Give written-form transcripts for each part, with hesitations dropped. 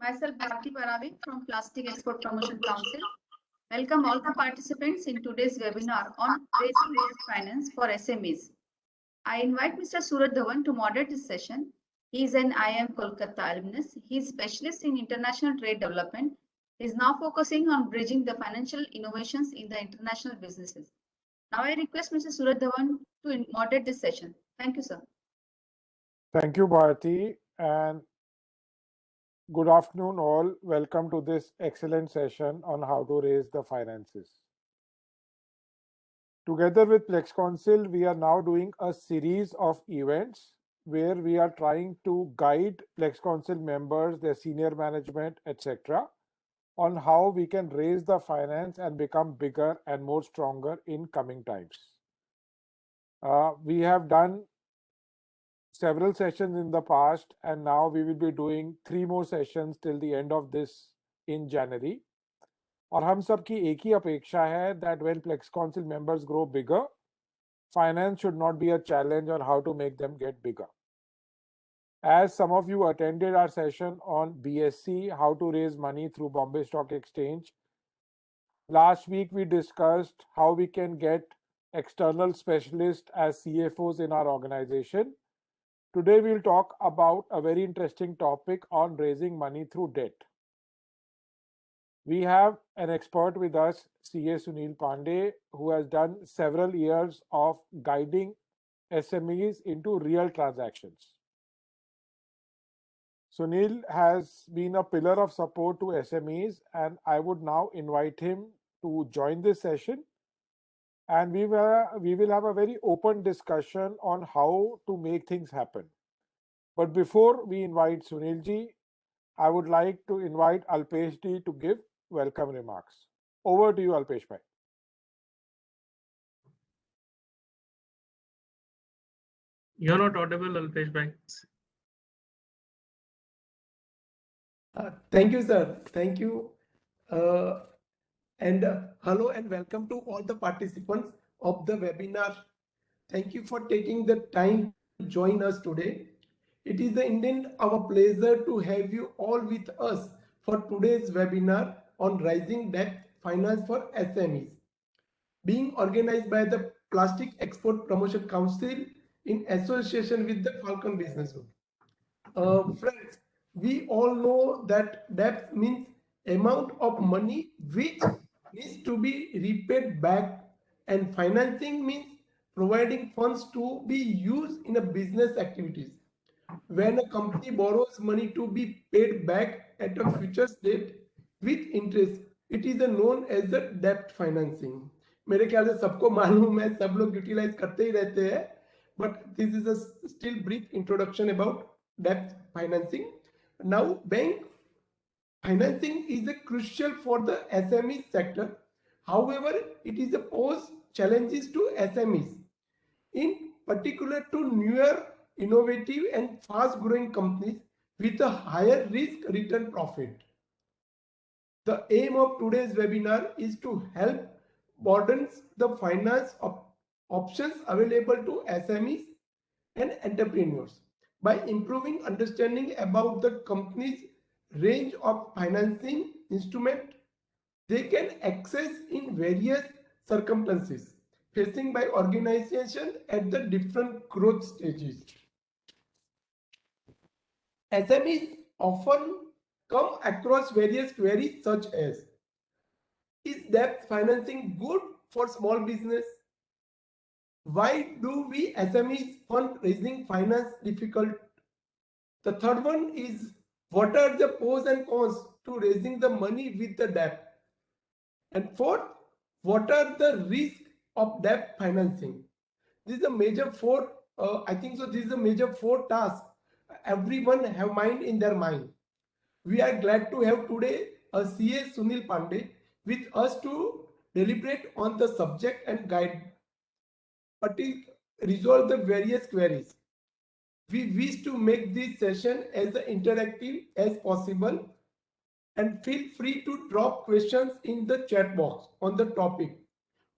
Myself Bharti Parave from Plastic Export Promotion Council. Welcome all the participants in today's webinar on raising debt finance for SMEs. I invite Mr. Surat Dhawan to moderate this session. He is an IIM Kolkata alumnus. He is specialist in international trade development. He is now focusing on bridging the financial innovations in the international businesses. Now I request Mr. Surat Dhawan to moderate this session. Thank you, sir. Thank you, Bharti, and good afternoon all. Welcome to this excellent session on how to raise the finances. Together with Plex Council, we are now doing a series of events where we are trying to guide Plex Council members, their senior management, etc., on how we can raise the finance and become bigger and more stronger in coming times. We have done several sessions in the past, and now we will be doing 3 more sessions till the end of this in January. और हम सब की एक ही अपेक्षा है that when Plex Council members grow bigger, finance should not be a challenge on how to make them get bigger. As some of you attended our session on BSC, how to raise money through Bombay Stock Exchange, last week we discussed how we can get external specialists as CFOs in our organization. Today we'll talk about a very interesting topic on raising money through debt. We have an expert with us, CA SUNIL Pandey, who has done several years of guiding SMEs into real transactions. Sunil has been a pillar of support to SMEs, and I would now invite him to join this session. And we will have a very open discussion on how to make things happen. But before we invite Sunil ji, I would like to invite Alpesh ji to give welcome remarks. Over to you, Alpesh bhai. You're not audible, Alpesh bhai. Thank you, sir. Thank you. Hello and welcome to all the participants of the webinar. Thank you for taking the time to join us today. It is indeed our pleasure to have you all with us for today's webinar on rising debt finance for SMEs, being organized by the Plastic Export Promotion Council in association with the Falcon Business Group. Friends, we all know that debt means amount of money which needs to be repaid back, and financing means providing funds to be used in a business activities. When a company borrows money to be paid back at a future date with interest, it is known as the debt financing. मेरे ख्याल से सबको मालूम है, सब लोग utilise करते ही रहते हैं, but this is a still brief introduction about debt financing. Now, bank financing is a crucial for the SME sector. However, it is a pose challenges to SMEs, in particular to newer, innovative and fast-growing companies with a higher risk-return profit. The aim of today's webinar is to help broaden the finance options available to SMEs and entrepreneurs by improving understanding about the company's range of financing instruments they can access in various circumstances facing by organization at the different growth stages. SMEs often come across various queries such as, is debt financing good for small business? Why do we SMEs fundraising finance difficult? The third one is, what are the pros and cons to raising the money with the debt? And fourth, what are the risks of debt financing? This is a major four, I think so this is a major 4 tasks everyone have in their mind. We are glad to have today a CA SUNIL Pandey with us to deliberate on the subject and guide, but to resolve the various queries. We wish to make this session as interactive as possible, and feel free to drop questions in the chat box on the topic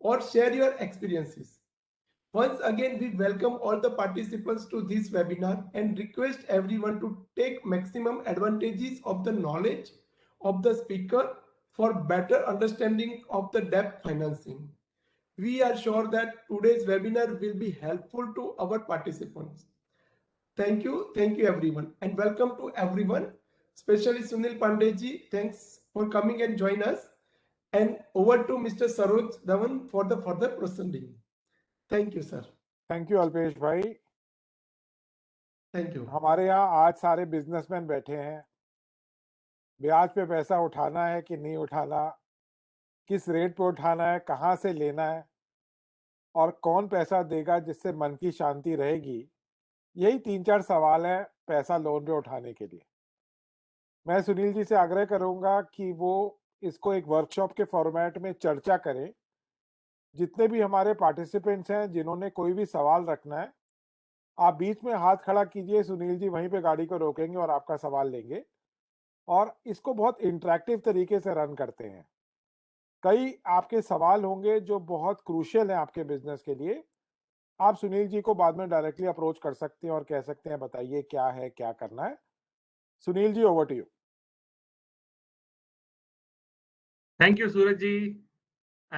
or share your experiences. Once again, we welcome all the participants to this webinar and request everyone to take maximum advantages of the knowledge of the speaker for better understanding of the debt financing. We are sure that today's webinar will be helpful to our participants. Thank you everyone, and welcome to everyone, especially Sunil Pandey. Thanks for coming and join us. And over to Mr. Saroj Dhawan for the further proceeding. Thank you, sir. Thank you Alpesh भाई. Thank you. हमारे यहाँ आज सारे businessman बैठे हैं. ब्याज पे पैसा उठाना है कि नहीं उठाना, किस रेट पे उठाना है, कहाँ से लेना है और कौन पैसा देगा जिससे मन की शांति रहेगी, यही 3-4 सवाल है पैसा लोन पे उठाने के लिए. मैं सुनील जी से आग्रह करूंगा कि वो इसको एक वर्कशॉप के फॉर्मेट में चर्चा करें. जितने भी हमारे पार्टिसिपेंट्स हैं, जिन्होंने कोई भी सवाल रखना है, आप बीच में हाथ खड़ा कीजिए, सुनील जी वहीं पे गाड़ी को रोकेंगे और आपका सवाल लेंगे. और इसको बहुत इंटरेक्टिव तरीके से रन करते हैं. कई आपके सवाल होंगे जो बहुत क्रूशियल हैं आपके बिजनेस के लिए. आप सुनील जी को बाद में डायरेक्टली अप्रोच कर सकते हैं और कह सकते हैं बताइए क्या है, क्या करना है. Sunil ji, over to you. Thank you, Surajji,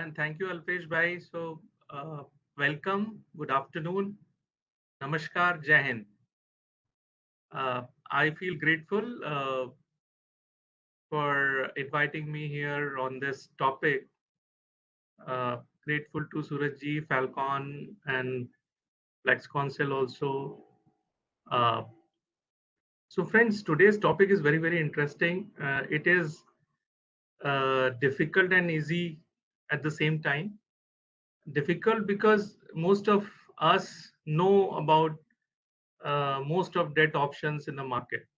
and thank you, Alpesh Bhai. So, welcome, good afternoon, namaskar, Jai Hind. I feel grateful for inviting me here on this topic. Grateful to Surajji, Falcon, and PLEXCONNECT also. So, friends, today's topic is very, very interesting. It is difficult and easy at the same time. Difficult because most of us know about most of debt options in the market.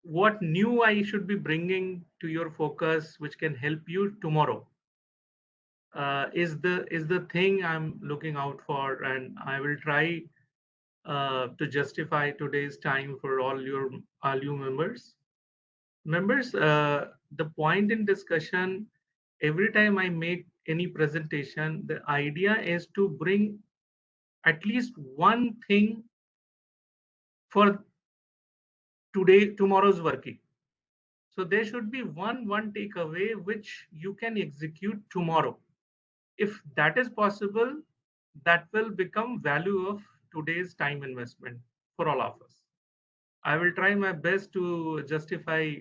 What new I should be bringing to your focus, which can help you tomorrow, is the thing I'm looking out for, and I will try to justify today's time for all you members. Members, the point in discussion, every time I make any presentation, the idea is to bring at least one thing for tomorrow's working. So there should be one takeaway which you can execute tomorrow. If that is possible, that will become value of today's time investment for all of us. I will try my best to justify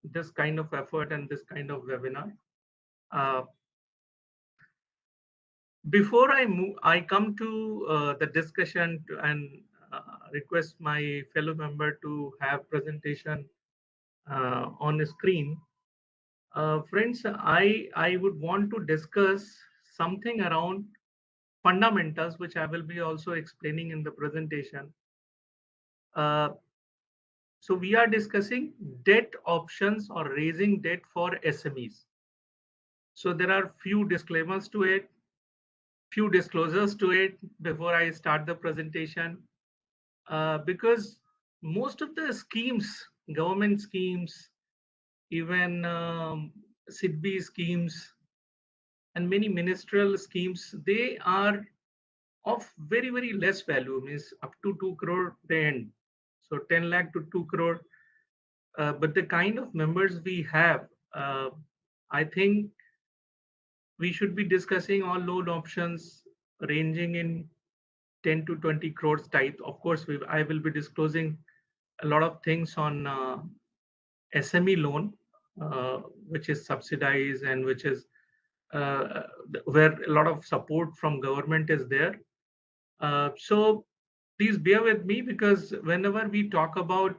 this kind of effort and this kind of webinar. Before I come to the discussion and request my fellow member to have presentation on the screen. Friends, I would want to discuss something around fundamentals, which I will be also explaining in the presentation. So we are discussing debt options or raising debt for SMEs. So there are few disclaimers to it, few disclosures to it before I start the presentation, because most of the schemes, government schemes, even SIDBI schemes, and many ministerial schemes, they are of very, very less value, means up to 2 crore they end. So 10 lakh to 2 crore. But the kind of members we have, I think we should be discussing all loan options ranging in 10 to 20 crores type. Of course, I will be disclosing a lot of things on SME loan, which is subsidized and which is where a lot of support from government is there. So please bear with me, because whenever we talk about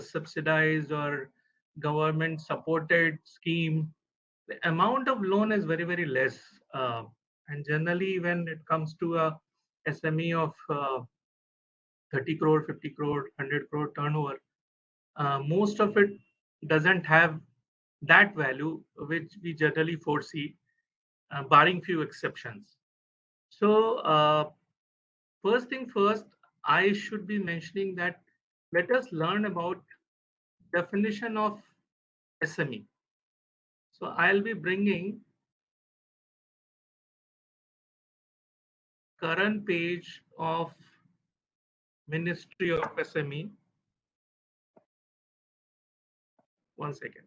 subsidized or government supported scheme, the amount of loan is very, very less. And generally, when it comes to a SME of 30 crore, 50 crore, 100 crore turnover, most of it doesn't have that value, which we generally foresee, barring few exceptions. So first thing first, I should be mentioning that let us learn about definition of SME. So I'll be bringing current page of Ministry of SME. One second.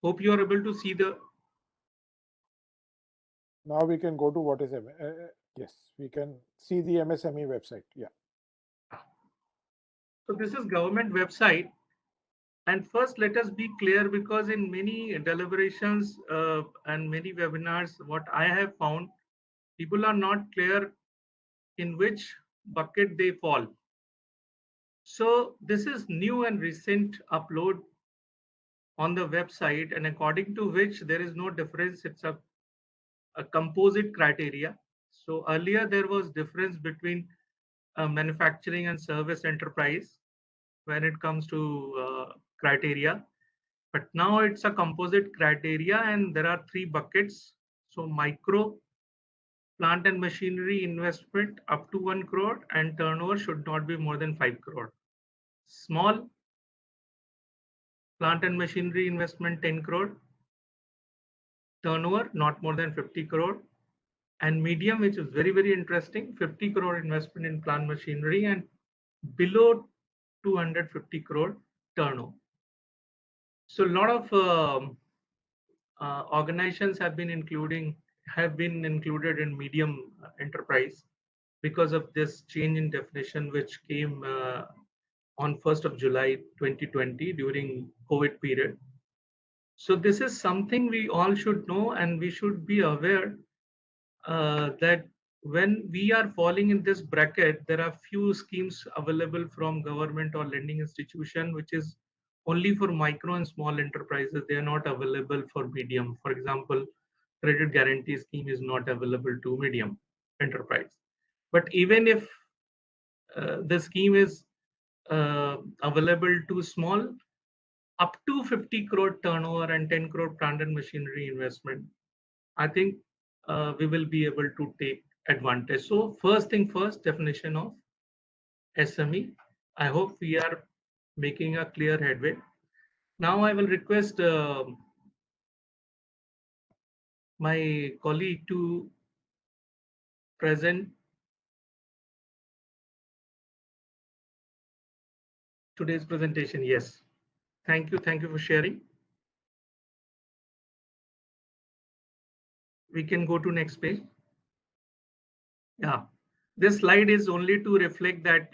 Hope you are able to see the. Now we can go to what is yes, we can see the MSME website. Yeah. So this is government website. And first, let us be clear, because in many deliberations and many webinars, what I have found, people are not clear in which bucket they fall. So this is new and recent upload on the website, and according to which there is no difference. It's a composite criteria. So earlier there was difference between manufacturing and service enterprise when it comes to criteria. But now it's a composite criteria, and there are three buckets. So micro, plant and machinery investment up to 1 crore, and turnover should not be more than 5 crore. Small, plant and machinery investment 10 crore, turnover not more than 50 crore. And medium, which is very, very interesting, 50 crore investment in plant machinery and below 250 crore turnover. So a lot of organizations have been included in medium enterprise because of this change in definition, which came on 1st of July 2020 during COVID period. So this is something we all should know, and we should be aware that when we are falling in this bracket, there are few schemes available from government or lending institution, which is only for micro and small enterprises. They are not available for medium. For example, credit guarantee scheme is not available to medium enterprise. But even if the scheme is available to small, up to 50 crore turnover and 10 crore plant and machinery investment, I think we will be able to take advantage. So first thing first, definition of SME. I hope we are making a clear headway. Now I will request my colleague to present today's presentation. Yes. Thank you. Thank you for sharing. We can go to next page. Yeah. This slide is only to reflect that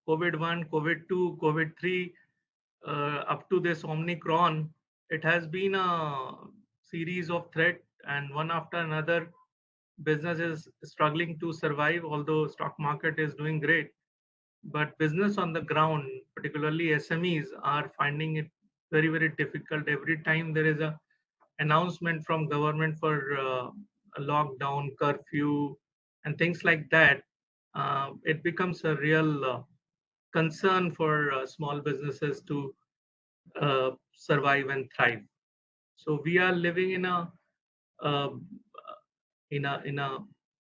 COVID-1, COVID-2, COVID-3, up to this Omicron, it has been a series of threat, and one after another, business is struggling to survive, although stock market is doing great. But business on the ground, particularly SMEs, are finding it very, very difficult. Every time there is a announcement from government for a lockdown, curfew, and things like that, it becomes a real concern for small businesses to survive and thrive. So we are living in a uh, in a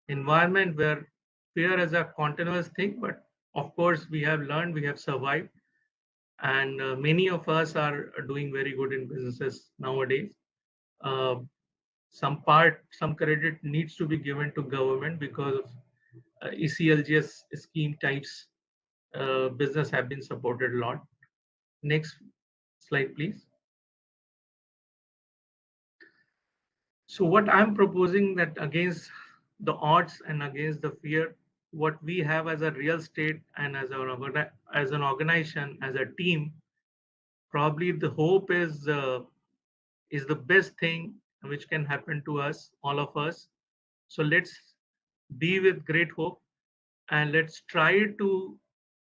environment where fear is a continuous thing, but of course we have learned, we have survived, and many of us are doing very good in businesses nowadays. Uh, some credit needs to be given to government because of ECLGS scheme types. Business have been supported a lot. Next slide, please. So what I'm proposing, that against the odds and against the fear, what we have as a real estate and as an organization, as a team, probably the hope is the best thing which can happen to us, all of us. So let's be with great hope, and let's try to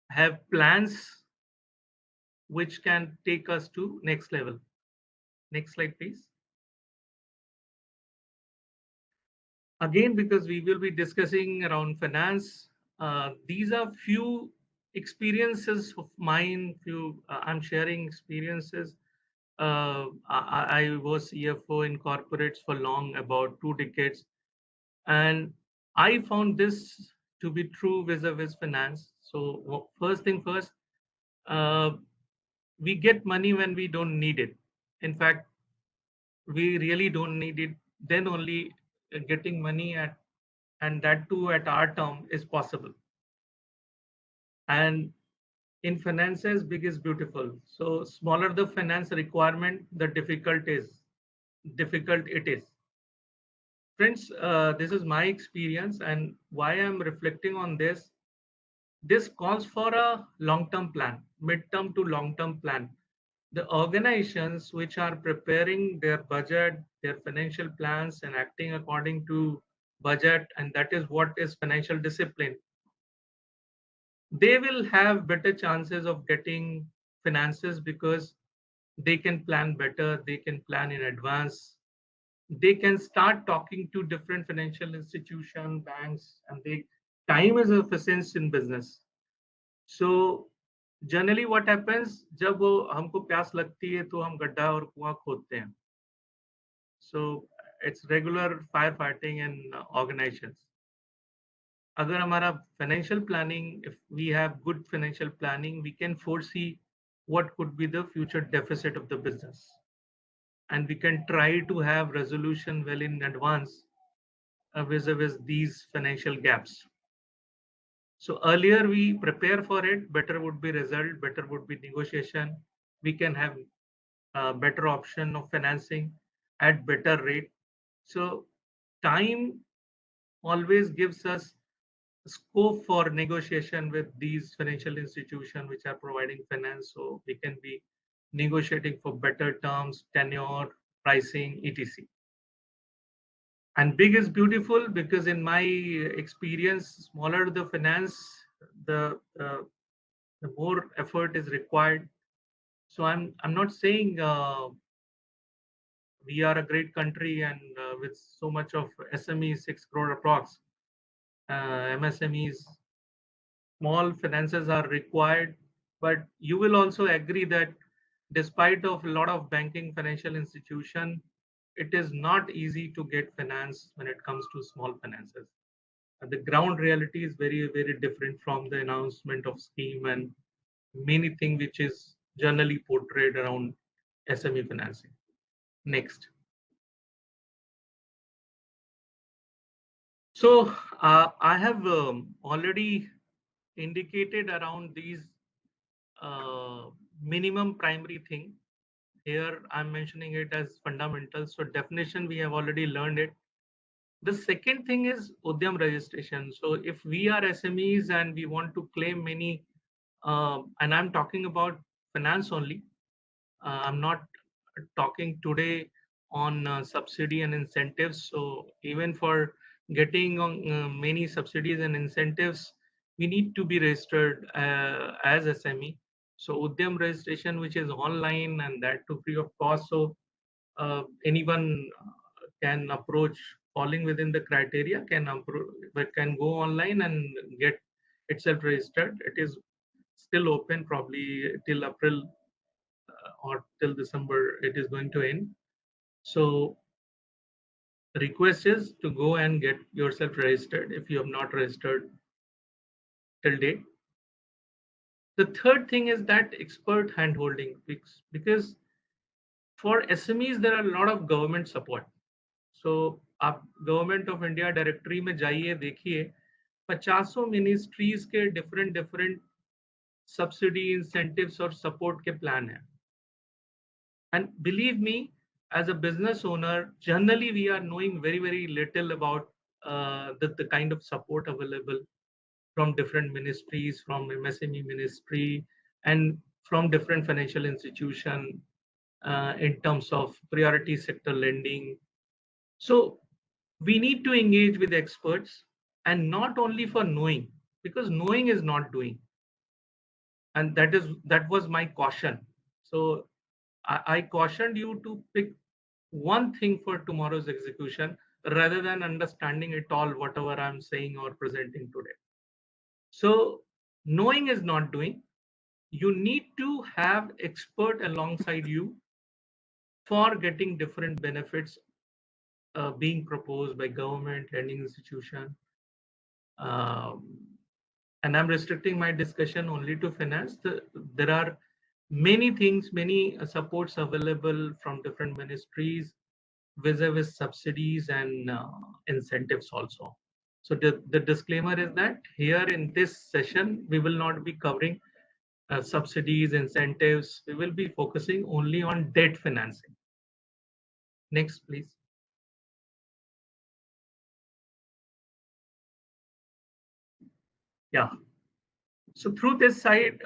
have plans which can take us to next level. Next slide, please. Again, because we will be discussing around finance, these are few experiences of mine. I'm sharing experiences I was CFO in corporates for long, about 2 decades, and I found this to be true vis-a-vis finance. So first thing first, uh, we get money when we don't need it. In fact, we really don't need it. Then only getting money at, and that too at our term, is possible. And in finances, big is beautiful. So smaller the finance requirement, the difficult it is. Friends, this is my experience, and why I'm reflecting on this. This calls for a long-term plan, mid-term to long-term plan. The organizations which are preparing their budget, their financial plans, and acting according to budget, and that is what is financial discipline, they will have better chances of getting finances because they can plan better, they can plan in advance, they can start talking to different financial institution, banks, and they time is of essence in business. So generally what happens, जब वो हमको प्यास लगती है तो हम गड्ढा और कुआं खोदते हैं. So it's regular fire fighting in organisations. अगर हमारा financial planning, if we have good financial planning, we can foresee what could be the future deficit of the business, and we can try to have resolution well in advance vis-a-vis these financial gaps. So earlier we prepare for it, better would be result, better would be negotiation. We can have a better option of financing at better rate. So time always gives us scope for negotiation with these financial institutions which are providing finance. So we can be negotiating for better terms, tenure, pricing, etc. And big is beautiful because in my experience, smaller the finance, the the more effort is required. So I'm not saying we are a great country and with so much of SMEs, 6 crore approx, MSMEs, small finances are required. But you will also agree that despite of a lot of banking financial institution, it is not easy to get finance when it comes to small finances. And the ground reality is very, very different from the announcement of scheme and many things which is generally portrayed around SME financing. Next. So I have already indicated around these minimum primary thing. Here I'm mentioning it as fundamentals. So definition, we have already learned it. The second thing is Udyam registration. So if we are SMEs and we want to claim many, and I'm talking about finance only, I'm not talking today on subsidy and incentives. So even for getting on many subsidies and incentives, we need to be registered as SME. So Udyam registration, which is online and that too free of cost. So anyone can approach, falling within the criteria, can approach, but can go online and get itself registered. It is still open probably till April or till December it is going to end. So the request is to go and get yourself registered if you have not registered till date. The third thing is that expert handholding, because for SMEs there are a lot of government support. So आप government of India directory में जाइए, देखिए 50 ministries के different subsidy, incentives और support के plan है. And believe me, as a business owner, generally we are knowing very, very little about the kind of support available from different ministries, from MSME ministry, and from different financial institution in terms of priority sector lending. So we need to engage with experts, and not only for knowing, because knowing is not doing. And that was my caution. So I cautioned you to pick one thing for tomorrow's execution rather than understanding it all, whatever I'm saying or presenting today. So knowing is not doing. You need to have expert alongside you for getting different benefits being proposed by government, lending institution. And I'm restricting my discussion only to finance. There are many things, many supports available from different ministries vis-a-vis subsidies and incentives also. So the disclaimer is that here in this session, we will not be covering subsidies, incentives. We will be focusing only on debt financing. Next, please. Yeah. So through this slide,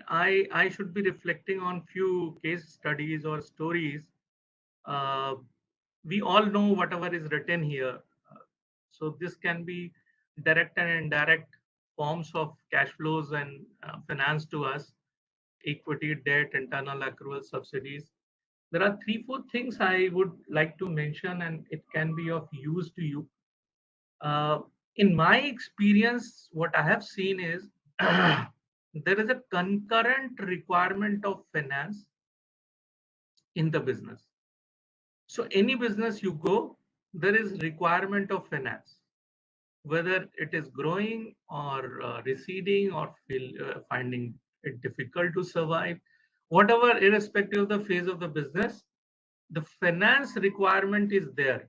I should be reflecting on few case studies or stories. We all know whatever is written here. So this can be direct and indirect forms of cash flows and finance to us, equity, debt, internal accrual, subsidies. There are 3-4 things I would like to mention, and it can be of use to you. In my experience, what I have seen is there is a concurrent requirement of finance in the business. So any business you go, there is requirement of finance, whether it is growing or receding or finding it difficult to survive, whatever, irrespective of the phase of the business, the finance requirement is there.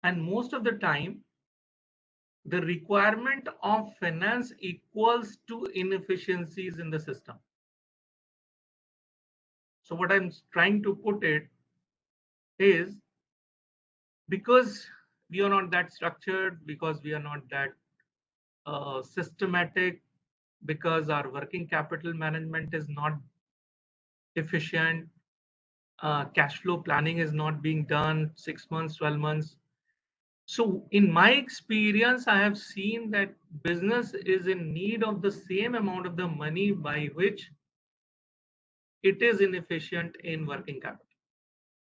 And most of the time, the requirement of finance equals to inefficiencies in the system. So what I'm trying to put it is, because we are not that structured, because we are not that systematic, because our working capital management is not efficient, cash flow planning is not being done 6 months, 12 months. So in my experience, I have seen that business is in need of the same amount of the money by which it is inefficient in working capital.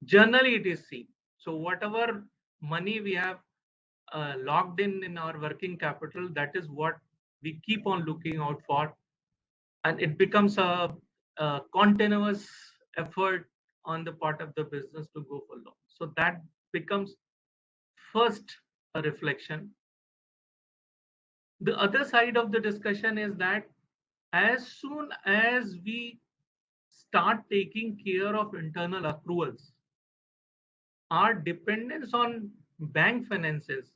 Generally, it is seen. So whatever money we have locked in our working capital, that is what we keep on looking out for. And it becomes a continuous effort on the part of the business to go for loan. So that becomes first a reflection. The other side of the discussion is that as soon as we start taking care of internal accruals, our dependence on bank finances,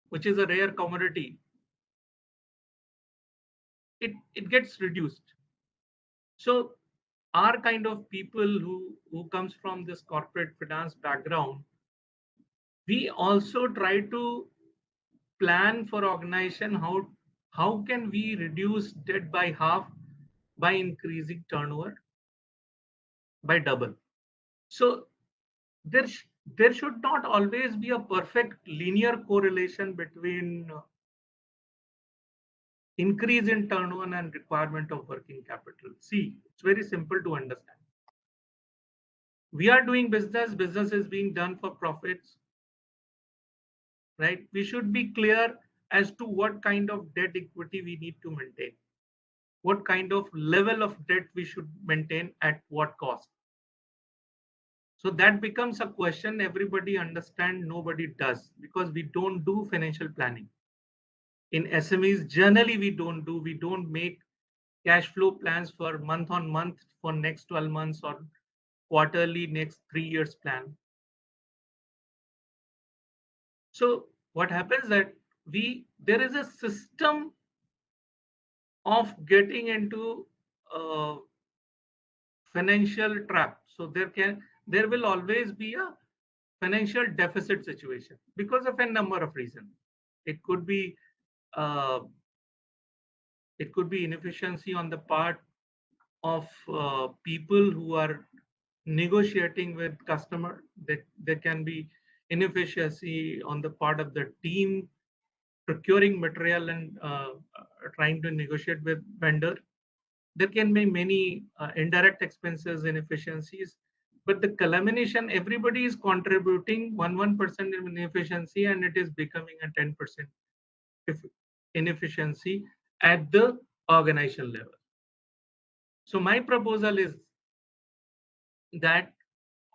which is a rare commodity, it gets reduced. So our kind of people who comes from this corporate finance background, we also try to plan for organization how can we reduce debt by half by increasing turnover by double. So there should not always be a perfect linear correlation between increase in turnover and requirement of working capital. See, it's very simple to understand. We are doing business, business is being done for profits, right? We should be clear as to what kind of debt equity we need to maintain, what kind of level of debt we should maintain at what cost. So that becomes a question everybody understand, nobody does, because we don't do financial planning. In SMEs, generally we don't make cash flow plans for month on month for next 12 months or quarterly next 3 years plan. So what happens that there is a system of getting into financial trap. So there will always be a financial deficit situation because of a number of reasons. It could be inefficiency on the part of people who are negotiating with customer. There can be inefficiency on the part of the team procuring material and trying to negotiate with vendor. There can be many indirect expenses inefficiencies, but the culmination, everybody is contributing 1% in inefficiency, and it is becoming a 10% inefficiency at the organization level. So my proposal is that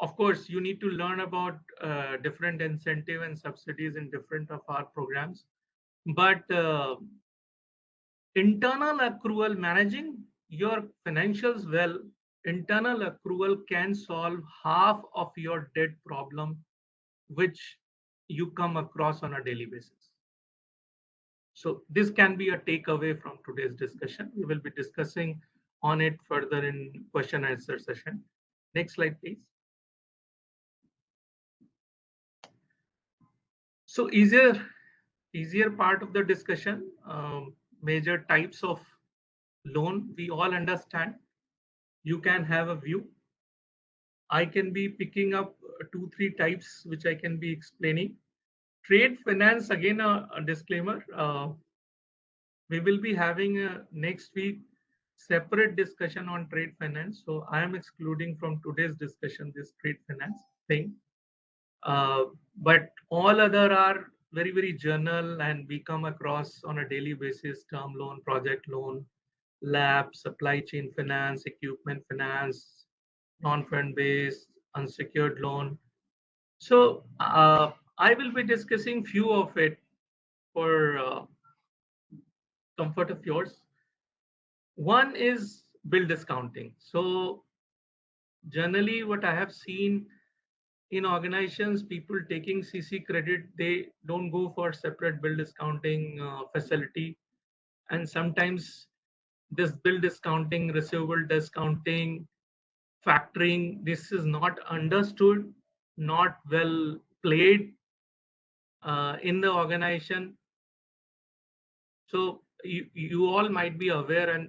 of course you need to learn about different incentive and subsidies in different of our programs, but internal accrual, managing your financials well, internal accrual can solve half of your debt problem which you come across on a daily basis. So this can be a takeaway from today's discussion. We will be discussing on it further in question and answer session. Next slide, please. So easier part of the discussion, major types of loan we all understand. You can have a view. I can be picking up 2-3 types which I can be explaining. Trade finance, again a disclaimer. We will be having next week separate discussion on trade finance. So I am excluding from today's discussion this trade finance thing. But all other are very, very general and we come across on a daily basis: term loan, project loan, lab, supply chain finance, equipment finance, non-fund based, unsecured loan. So I will be discussing few of it for comfort of yours. One is bill discounting. So generally what I have seen in organizations, people taking CC credit, they don't go for separate bill discounting facility. And sometimes this bill discounting, receivable discounting, factoring, this is not understood, not well played in the organization. So you all might be aware, and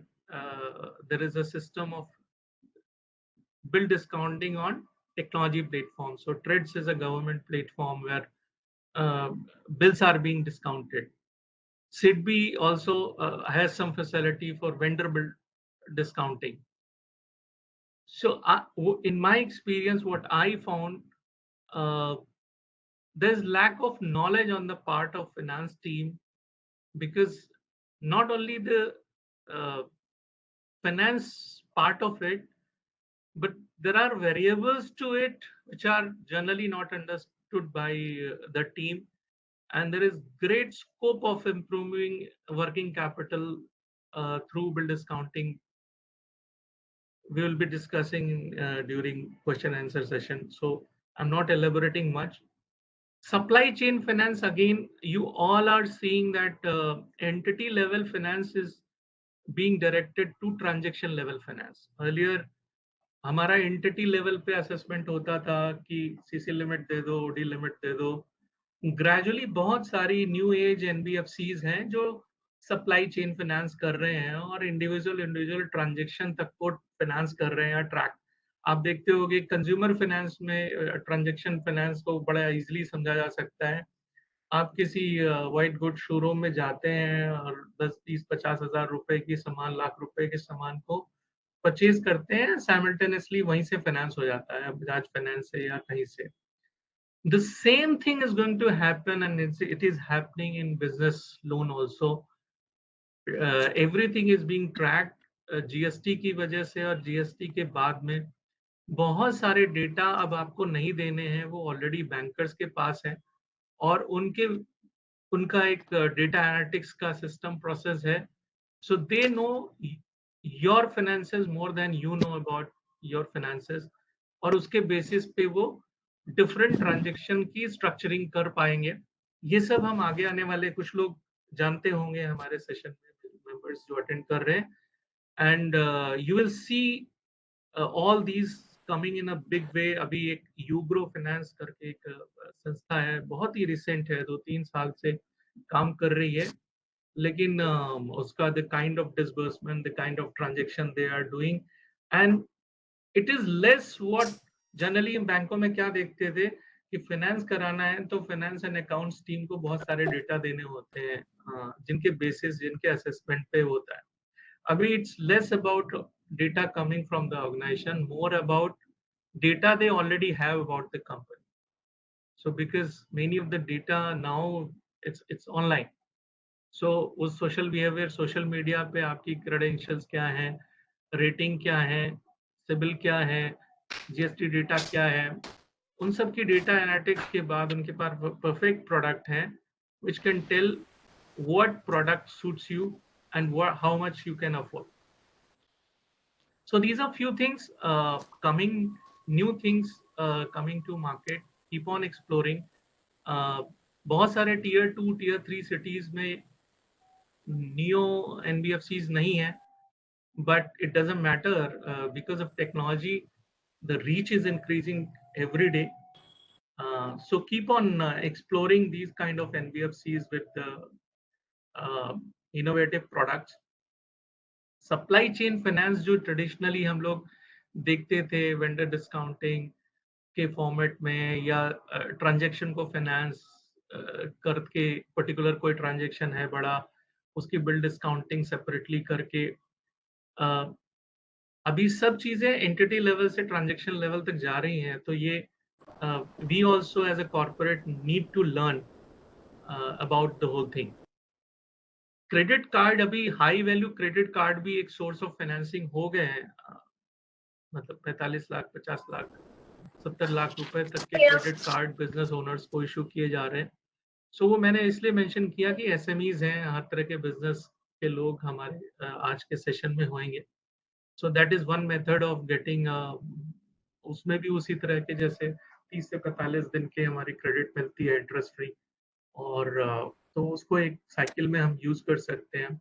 there is a system of bill discounting on technology platforms. So TREDS is a government platform where bills are being discounted. SIDBI also has some facility for vendor bill discounting. So in my experience, what I found, there's lack of knowledge on the part of finance team, because not only the finance part of it, but there are variables to it which are generally not understood by the team, and there is great scope of improving working capital through bill discounting. We will be discussing during question and answer session, so I'm not elaborating much. Supply chain finance, again, you all are seeing that entity level finance is being directed to transaction level finance. Earlier हमारा entity level पे assessment होता था कि CC limit दे दो, OD limit दे दो. Gradually बहुत सारी new age NBFCs हैं जो सप्लाई चेन फाइनेंस कर रहे हैं और इंडिविजुअल ट्रांजैक्शन तक को फाइनेंस कर रहे हैं. ट्रैक आप देखते होगे कंज्यूमर फाइनेंस में ट्रांजैक्शन फाइनेंस को बड़ा इजीली समझा जा सकता है. आप किसी व्हाइट गुड शोरूम में जाते हैं और 10-20-50 हज़ार रुपए की सामान, लाख रुपए के सामान को परचेज करते हैं, साइमल्टेनियसली वहीं से फाइनेंस हो जाता है, बजाज फाइनेंस से या कहीं से. The same thing is going to happen, and it is happening in business loan also. Everything is being tracked. GST की वजह से और जीएसटी के बाद में बहुत सारे डेटा अब आपको नहीं देने हैं, वो ऑलरेडी बैंकर्स के पास है और उनका एक डेटा एनालिटिक्स का सिस्टम प्रोसेस है. So they know your finances more than you know about your finances, और उसके बेसिस पे वो डिफरेंट ट्रांजैक्शन की स्ट्रक्चरिंग कर पाएंगे. ये सब हम आगे आने वाले कुछ लोग जानते होंगे हमारे सेशन में, मेंबर्स जो अटेंड कर रहे हैं, and you will see all these coming in a big way. अभी एक यूग्रो फाइनेंस करके एक संस्था है, बहुत ही रिसेंट है, 2-3 साल से काम कर रही है, लेकिन उसका the kind of disbursement, the kind of transaction they are doing, and it is less what generally हम बैंकों में क्या देखते थे कि फाइनेंस कराना है तो फाइनेंस एंड अकाउंट्स टीम को बहुत सारे डेटा देने होते हैं जिनके बेसिस, जिनके असेसमेंट पे होता है. अभी it's less about data coming from the organisation, more about data they already have about the company. So because many of the data now it's online, so उस सोशल बिहेवियर, सोशल मीडिया पे आपकी credentials क्या हैं, rating क्या है, CIBIL क्या है, GST data क्या है, उन सब की डेटा एनालिटिक्स के बाद उनके पास परफेक्ट प्रोडक्ट है which can tell what product suits you and how much you can afford. So these are few things new things coming to market. Keep on exploring. बहुत सारे tier 2 tier 3 cities में neo NBFCs नहीं है, but it doesn't matter because of technology the reach is increasing every day. So keep on exploring these kind of NBFCs with innovative products. Supply chain finance जो traditionally हम लोग देखते थे vendor discounting के format में या transaction को finance करके पर्टिकुलर कोई ट्रांजैक्शन है बड़ा उसकी बिल डिस्काउंटिंग सेपरेटली करके अभी सब चीजें एंटिटी लेवल से ट्रांजैक्शन लेवल तक जा रही हैं तो ये we also as a corporate need to learn about the whole thing. Credit card अभी हाई वैल्यू क्रेडिट कार्ड भी एक सोर्स ऑफ फाइनेंसिंग हो गए हैं, मतलब 45 लाख 50 लाख 70 लाख रुपए तक के क्रेडिट कार्ड बिजनेस ओनर्स को इशू किए जा रहे हैं. सो वो मैंने इसलिए मेंशन किया कि एसएमईज हैं, हर तरह के बिजनेस के लोग हमारे आज के सेशन में होंगे. So that is one method of getting, उसमें भी उसी तरह के जैसे 30 से 45 दिन के हमारी क्रेडिट मिलती है इंटरेस्ट फ्री, और तो उसको एक साइकिल में हम यूज कर सकते हैं.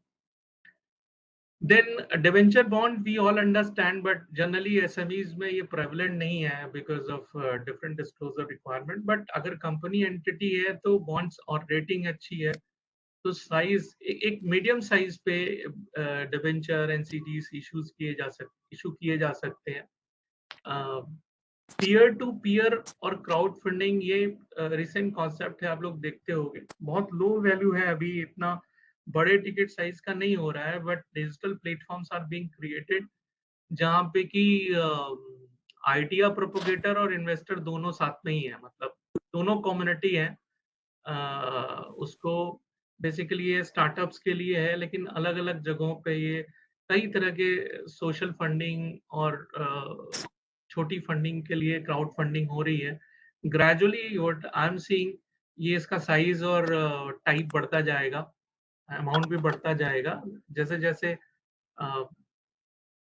Then debenture bond we all understand, but generally SMEs में ये prevalent नहीं है because of different disclosure requirement. But अगर company entity है तो bonds और rating अच्छी है तो size एक medium size पे debenture NCDs issue किए जा सकते हैं. पीयर टू पीयर और क्राउड फंडिंग ये रिसेंट कॉन्सेप्ट है, आप लोग देखते होंगे. बहुत लो वैल्यू है अभी, इतना बड़े टिकट साइज का नहीं हो रहा है, but digital platforms are being created जहां पे कि आइडिया प्रोपोगेटर और इन्वेस्टर दोनों साथ में ही है, मतलब दोनों कम्युनिटी है. उसको बेसिकली ये स्टार्टअप्स के लिए है, लेकिन अलग अलग जगहों पे ये कई तरह के सोशल फंडिंग और छोटी फंडिंग के लिए क्राउड फंडिंग हो रही है. Gradually what I am seeing, ये इसका साइज और टाइप बढ़ता जाएगा, अमाउंट भी बढ़ता जाएगा जैसे जैसे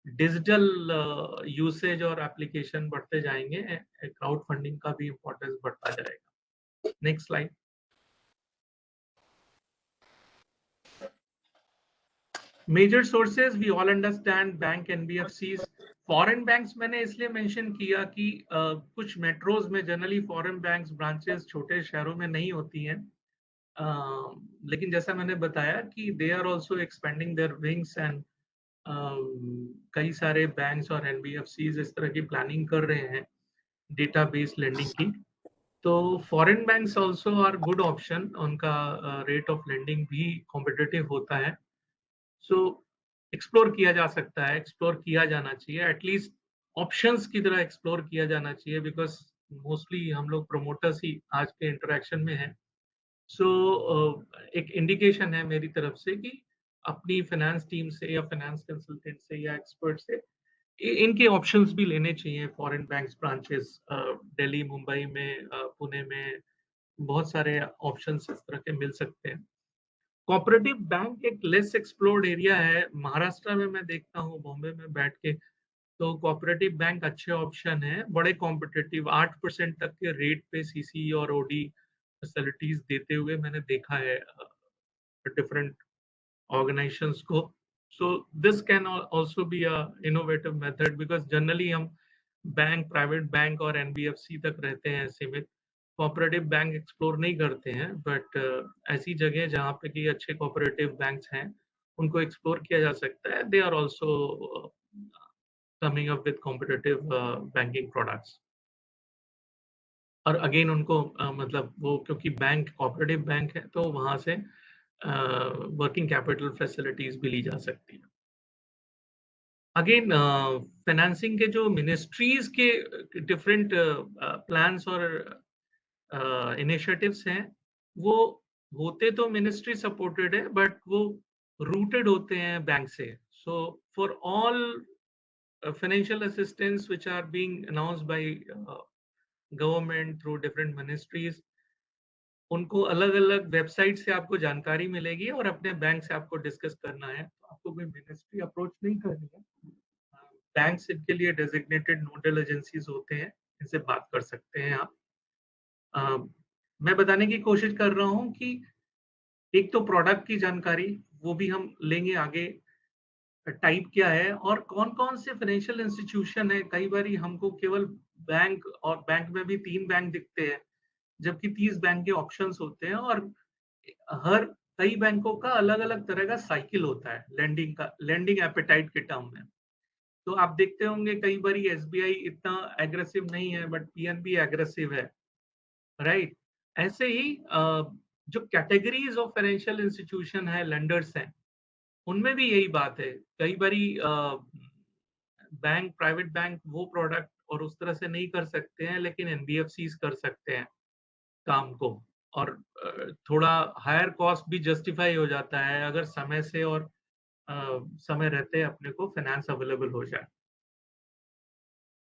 डिजिटल यूसेज और एप्लीकेशन बढ़ते जाएंगे, क्राउड फंडिंग का भी इम्पोर्टेंस बढ़ता जाएगा. Next slide. Major sources we all understand, bank NBFCs. Foreign banks मैंने इसलिए मेंशन किया कि कुछ मेट्रोज में जनरली फॉरेन बैंक्स ब्रांचेस छोटे शहरों में नहीं होती हैं, लेकिन जैसा मैंने बताया कि they are also expanding their wings and कई सारे बैंक्स और एनबीएफसीज इस तरह की प्लानिंग कर रहे हैं डेटाबेस लेंडिंग की. तो foreign banks also are good option, उनका रेट ऑफ लेंडिंग भी कॉम्पिटिटिव होता है. सो एक्सप्लोर किया जा सकता है, एक्सप्लोर किया जाना चाहिए, एटलीस्ट ऑप्शंस की तरह एक्सप्लोर किया जाना चाहिए, बिकॉज मोस्टली हम लोग प्रोमोटर्स ही आज के इंटरेक्शन में हैं. सो एक इंडिकेशन है मेरी तरफ से कि अपनी फाइनेंस टीम से या फाइनेंस कंसल्टेंट से या एक्सपर्ट से इनके ऑप्शंस भी लेने चाहिए. Foreign banks branches Delhi, Mumbai में, पुणे में बहुत सारे ऑप्शंस इस तरह के मिल सकते हैं. कोऑपरेटिव बैंक एक लेस एक्सप्लोर्ड एरिया है. महाराष्ट्र में मैं देखता हूँ, बॉम्बे में बैठ के, तो कोऑपरेटिव बैंक अच्छे ऑप्शन है, बड़े कॉम्पिटिटिव, 8% तक के रेट पे सीसी और ओडी फैसिलिटीज देते हुए मैंने देखा है डिफरेंट ऑर्गेनाइजेशंस को. So this can also be a innovative method, because generally हम बैंक, प्राइवेट बैंक और एनबीएफसी तक रहते हैं सीमित, कोऑपरेटिव बैंक एक्सप्लोर नहीं करते हैं. बट ऐसी जगह जहाँ पे कि अच्छे कोऑपरेटिव बैंक्स हैं उनको एक्सप्लोर किया जा सकता है. They are also coming up with competitive banking products. और अगेन उनको मतलब वो क्योंकि बैंक कोऑपरेटिव बैंक है तो वहां से वर्किंग कैपिटल फैसिलिटीज भी ली जा सकती है. अगेन फाइनेंसिंग के जो मिनिस्ट्रीज के डिफरेंट प्लान्स और इनिशिएटिव्स हैं वो होते तो मिनिस्ट्री सपोर्टेड है, बट वो रूटेड होते हैं बैंक से. So for all financial assistance which are being announced by government through different ministries, उनको अलग-अलग वेबसाइट से आपको जानकारी मिलेगी और अपने बैंक से आपको डिस्कस करना है। तो आपको कोई मिनिस्ट्री अप्रोच नहीं करनी है। बैंक्स इनके लिए डेजिग्नेटेड नोडल एजेंसीज होते हैं, इनसे बात कर सकते हैं आप। मैं बताने की कोशिश कर रहा हूँ कि एक तो प्रोडक्ट की जानकारी, वो भी हम लेंगे आगे, टाइप क्या है और कौन-कौन से फाइनेंशियल इंस्टीट्यूशन है। कई बारी हमको केवल बैंक और बैंक में भी 3 बैंक दिखते हैं, जबकि 30 बैंक के ऑप्शंस होते हैं और हर कई बैंकों का अलग-अलग तरह का साइकिल होता है लेंडिंग का, लेंडिंग एपेटाइट के टर्म में। तो आप देखते होंगे कई बारी एसबीआई इतना एग्रेसिव नहीं है बट पीएनबी एग्रेसिव है, राइट? ऐसे ही जो कैटेगरीज ऑफ फाइनेंशियल इंस्टीट्यूशन है, लेंडर्स हैं, उनमें भी यही बात है। कई बारी बैंक, प्राइवेट बैंक वो प्रोडक्ट और उस तरह से नहीं कर सकते हैं, लेकिन एनबीएफसीज कर सकते हैं काम को और थोड़ा हायर कॉस्ट भी जस्टिफाई हो जाता है अगर समय से और समय रहते अपने को फाइनेंस अवेलेबल हो जाए।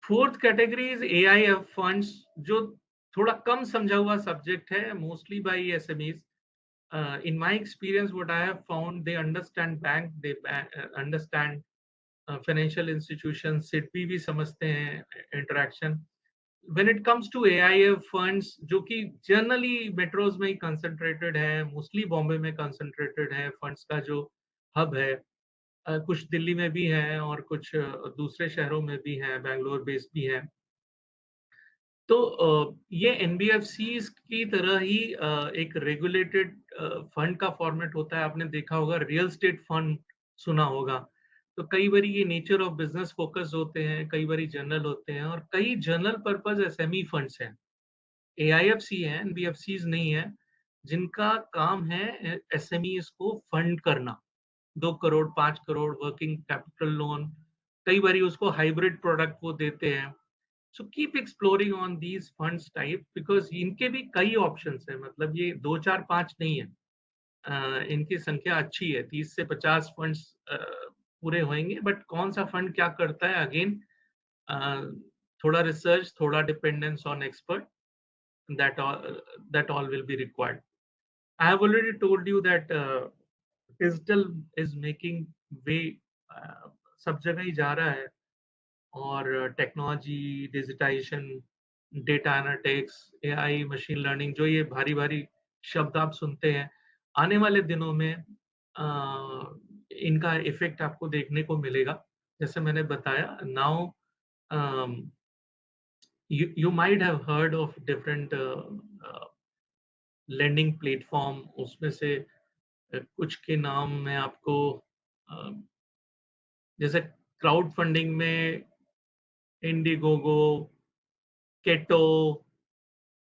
Fourth category is AIF funds, जो थोड़ा कम समझा हुआ सब्जेक्ट है, mostly bye SMEs. In my experience, what I have found, they understand bank, they understand financial institutions, SIDBI भी समझते हैं interaction. When it comes to AIF funds, जो कि जनरली मेट्रोज में ही कंसंट्रेटेड है, मोस्टली बॉम्बे में कंसंट्रेटेड है, फंड्स का जो हब है, कुछ दिल्ली में भी है और कुछ दूसरे शहरों में भी है, बैंगलोर बेस्ड भी है। तो ये एनबीएफसीज की तरह ही एक रेगुलेटेड फंड का फॉर्मेट होता है। आपने देखा होगा रियल स्टेट फंड, सुना होगा। तो कई बार ये नेचर ऑफ बिजनेस फोकस होते हैं, कई बार जनरल होते हैं और कई जनरल पर्पस एसएमई फंड्स हैं। एआईएफसी हैं, एनबीएफसीज नहीं है, जिनका काम है एसएमईज को फंड करना। 2 crore, 5 crore working capital loan, कई बार उसको हाइब्रिड प्रोडक्ट वो देते हैं। So keep exploring on these funds type, because इनके भी कई ऑप्शंस हैं, मतलब ये 2, 4, 5 नहीं है। इनकी संख्या अच्छी है, 30 से 50 फंड्स पूरे होंगे, बट कौन सा फंड क्या करता है, अगेन थोड़ा रिसर्च, थोड़ा dependence on expert, that all will be required. I have already told you that digital is making way, सब जगह ही जा रहा है और technology, digitisation, data analytics, AI, machine learning, जो ये भारी भारी शब्द आप सुनते हैं, आने वाले दिनों में इनका इफेक्ट आपको देखने को मिलेगा। जैसे मैंने बताया, now you might have heard of different lending platform, उसमें से कुछ के नाम मैं आपको, जैसे क्राउड फंडिंग में इंडिगोगो, केटो,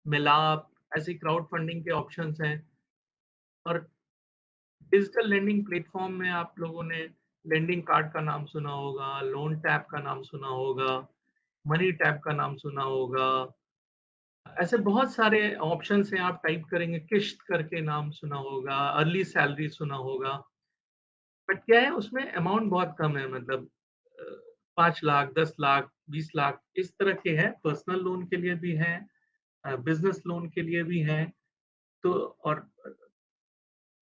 मिलाप, ऐसी क्राउड फंडिंग के ऑप्शंस हैं। और डिजिटल लेंडिंग प्लेटफॉर्म में आप लोगों ने लेंडिंग कार्ड का नाम सुना होगा, लोन टैप का नाम सुना होगा, मनी टैप का नाम सुना होगा, ऐसे बहुत सारे ऑप्शंस हैं। आप टाइप करेंगे, किश्त करके नाम सुना होगा, अर्ली सैलरी सुना होगा, बट क्या है उसमें अमाउंट बहुत कम है, मतलब 5 लाख, 10 लाख, 20 लाख इस तरह के हैं। पर्सनल लोन के लिए भी हैं, बिजनेस लोन के लिए भी हैं। तो और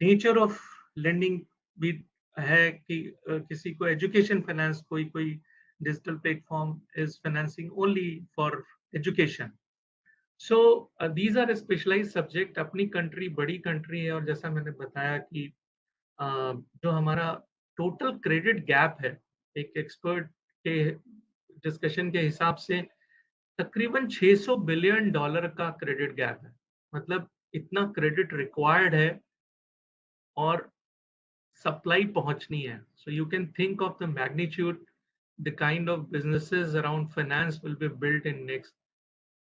नेचर ऑफ लेंडिंग भी है कि किसी को एजुकेशन फाइनेंस, कोई digital platform is financing only for education. So these are specialised subject. अपनी कंट्री बड़ी कंट्री है और जैसा मैंने बताया कि जो हमारा टोटल क्रेडिट गैप है, एक एक्सपर्ट के डिस्कशन के हिसाब से तकरीबन $600 बिलियन का क्रेडिट गैप है। मतलब इतना क्रेडिट रिक्वायर्ड है और सप्लाई पहुंचनी है। So you can think of the magnitude, the kind of businesses around finance will be built in next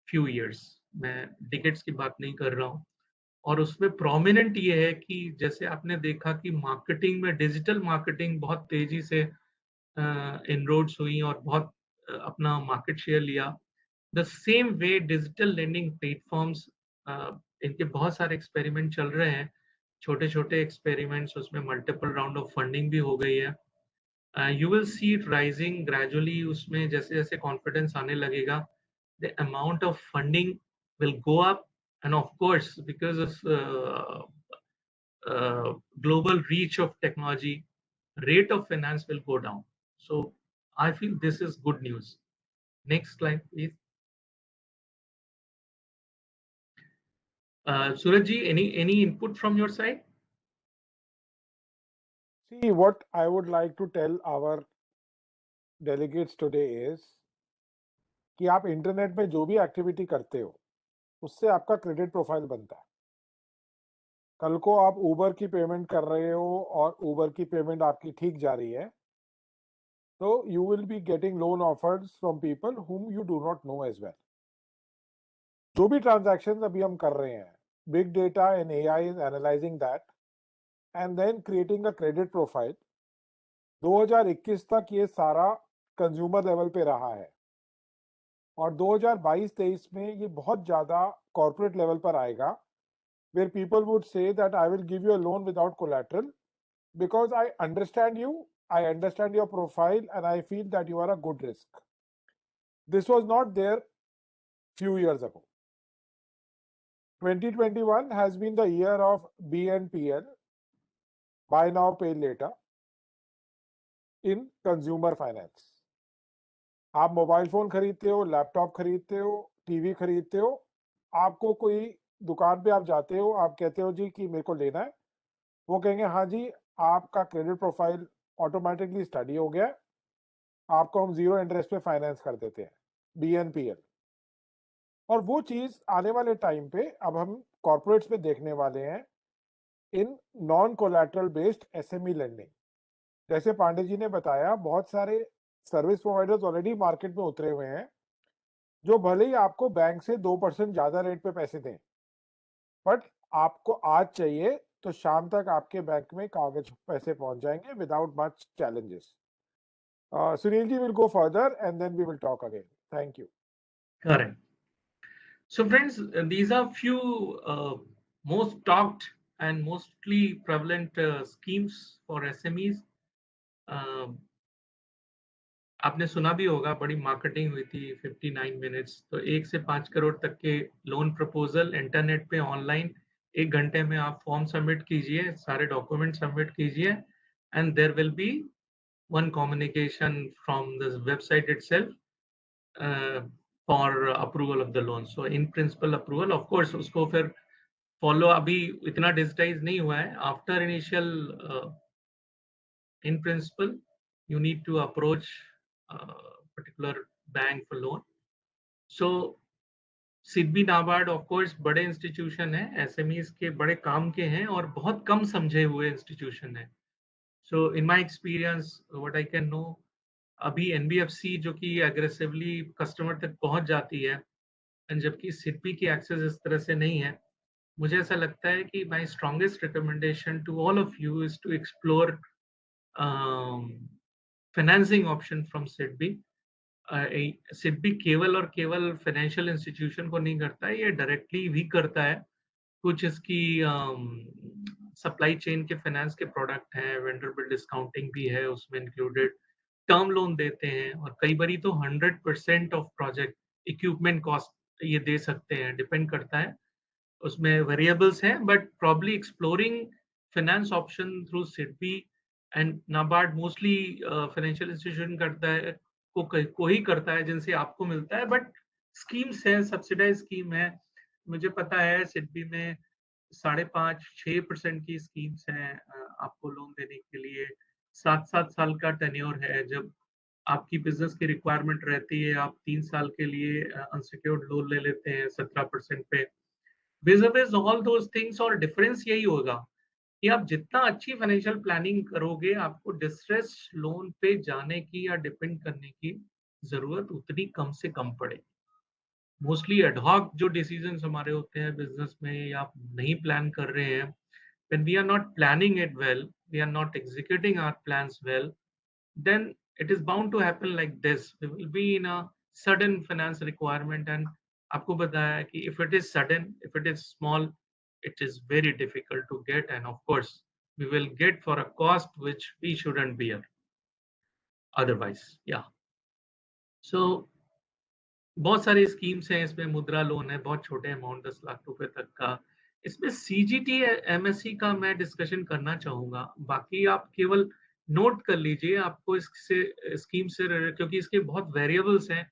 few years. मैं डिकेड्स की बात नहीं कर रहा हूँ। और उसमें प्रोमिनेंट ये है कि जैसे आपने देखा कि मार्केटिंग में, डिजिटल मार्केटिंग बहुत तेजी से इनरोड्स हुई और बहुत अपना मार्केट शेयर लिया। The same way digital lending platforms, इनके बहुत सारे एक्सपेरिमेंट चल रहे हैं, छोटे छोटे एक्सपेरिमेंट्स, उसमें मल्टीपल राउंड ऑफ फंडिंग भी हो गई है। You will see it rising gradually. उसमें जैसे जैसे confidence आने लगेगा, the amount of funding will go up, and of course, because of global reach of technology, rate of finance will go down. So I feel this is good news. Next slide, please. Suraj ji, any input from your side? See, what I would like to tell our delegates today is कि आप internet में जो भी activity करते हो उससे आपका credit profile बनता है. कल को आप उबर की पेमेंट कर रहे हो और उबर की पेमेंट आपकी ठीक जा रही है, तो you will be getting loan offers from people whom you do not know as well. जो भी ट्रांजैक्शंस अभी हम कर रहे हैं, big data and AI is analysing that and then creating a credit profile. 2021 तक ये सारा कंज्यूमर लेवल पे रहा है और 2022-23 में ये बहुत ज़्यादा कॉर्पोरेट लेवल पर आएगा, where people would say that I will give you a loan without collateral because I understand you, I understand your profile, and I feel that you are a good risk. This was not there few years ago. 2021 has been the year of BNPL, buy now, pay later, in consumer finance. आप mobile phone खरीदते हो, laptop खरीदते हो, TV खरीदते हो, आपको कोई दुकान पे आप जाते हो, आप कहते हो जी कि मेरे को लेना है, वो कहेंगे हाँ जी आपका क्रेडिट प्रोफाइल ऑटोमेटिकली स्टडी हो गया, आपको हम जीरो इंटरेस्ट पे फाइनेंस कर देते हैं, BNPL. और वो चीज आने वाले टाइम पे अब हम कॉर्पोरेट्स में देखने वाले हैं in non collateral based SME lending. जैसे पांडे जी ने बताया, बहुत सारे सर्विस प्रोवाइडर्स ऑलरेडी मार्केट में उतरे हुए हैं जो भले ही आपको बैंक से 2% ज्यादा रेट पे पैसे दें, बट आपको आज चाहिए तो शाम तक आपके बैंक में कागज पैसे पहुंच जाएंगे without much challenges. Sunil ji will go further and then we will talk again. Thank you. Correct. So friends, these are few most talked and mostly prevalent schemes for SMEs. आपने सुना भी होगा, बड़ी मार्केटिंग हुई थी 59 minutes, तो 1 से 5 करोड़ तक के लोन प्रपोजल इंटरनेट पे ऑनलाइन 1 घंटे में आप फॉर्म सबमिट कीजिए, सारे डॉक्यूमेंट सबमिट कीजिए, and there will be one communication from the website itself for approval of the loan. So in principle approval, of course उसको फिर फॉलो अभी इतना डिजिटाइज नहीं हुआ है. After initial in principle you need to approach a particular bank for loan. So SIDBI NABARD of course बड़े institution है, SMEs के बड़े काम के हैं और बहुत कम समझे हुए इंस्टीट्यूशन है. So in my experience what I can know, अभी एनबीएफसी जो कि एग्रेसिवली कस्टमर तक पहुंच जाती है, जबकि सिडबी की एक्सेस इस तरह से नहीं है. मुझे ऐसा लगता है कि my strongest recommendation to all of you is to explore financing option from SIDBI. SIDBI केवल और केवल फाइनेंशियल इंस्टीट्यूशन को नहीं करता है, ये डायरेक्टली भी करता है. कुछ इसकी सप्लाई चेन के फाइनेंस के प्रोडक्ट हैं, वेंडर बिल डिस्काउंटिंग भी है उसमें इंक्लूडेड, टर्म लोन देते हैं, और कई बारी तो 100% ऑफ प्रोजेक्ट इक्विपमेंट कॉस्ट ये दे सकते हैं. डिपेंड करता है, उसमें वेरिएबल्स हैं, but probably exploring finance option through SIDBI and NABARD mostly financial institution करता है, को ही करता है जिनसे आपको मिलता है. बट स्कीम्स है, सब्सिडाइज स्कीम है. मुझे पता है सिडबी में 5.5-6% की स्कीम्स हैं आपको लोन देने के लिए. 7 साल का टेन्योर है. जब आपकी बिजनेस की रिक्वायरमेंट रहती है, आप 3 साल के लिए अनसिक्योर्ड लोन ले लेते हैं 17% पे. vis-a-vis all those things, और डिफरेंस यही होगा कि आप जितना अच्छी फाइनेंशियल प्लानिंग करोगे, आपको डिस्ट्रेस लोन पे जाने की या डिपेंड करने की जरूरत उतनी कम से कम पड़ेगी. मोस्टली एडहॉक जो डिसीजंस हमारे होते हैं बिजनेस में, या आप नहीं प्लान कर रहे हैं, when we are not planning it well, we are not executing our plans well, then it is bound to happen like this. We will be in a sudden finance requirement, and आपको बताया कि if it is sudden, if it is small, it is very difficult to get, and of course we will get for a cost which we shouldn't bear. otherwise. Yeah. So बहुत सारी schemes हैं इसमें, मुद्रा loan है बहुत छोटे amount 10 lakh रुपए तक का। इसमें सीजीटी एमएससी का मैं डिस्कशन करना चाहूंगा, बाकी आप केवल नोट कर लीजिए आपको इससे स्कीम से, क्योंकि इसके बहुत वेरिएबल्स हैं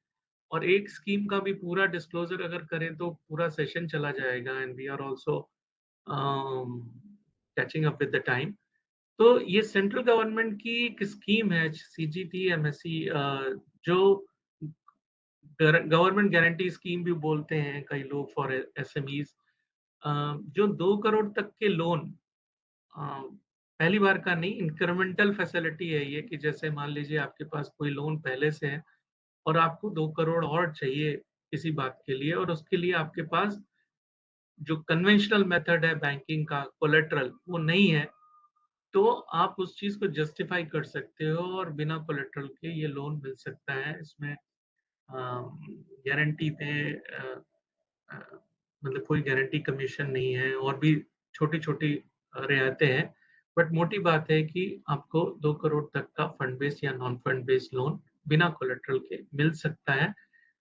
और एक स्कीम का भी पूरा डिस्क्लोजर अगर करें तो पूरा सेशन चला जाएगा, and we are also catching up with the time. तो ये सेंट्रल गवर्नमेंट की एक स्कीम है सीजीटी एमएससी, जो गवर्नमेंट गारंटी स्कीम भी बोलते हैं कई लोग फॉर एसएमईज, जो 2 करोड़ तक के लोन, पहली बार का नहीं, इंक्रीमेंटल फैसिलिटी है ये, कि जैसे मान लीजिए आपके पास कोई लोन पहले से है और आपको 2 करोड़ और चाहिए किसी बात के लिए, और उसके लिए आपके पास जो कन्वेंशनल मेथड है बैंकिंग का, कोलेट्रल वो नहीं है, तो आप उस चीज को जस्टिफाई कर सकते हो और बिना कोलेट्रल के ये लोन मिल सकता है। इसमें गारंटी पे अ, मतलब कोई गारंटी कमीशन नहीं है, और भी छोटी छोटी रियायतें हैं, बट मोटी बात है कि आपको 2 करोड़ तक का फंड बेस्ड या नॉन फंड बेस्ड लोन बिना कोलेट्रल के मिल सकता है।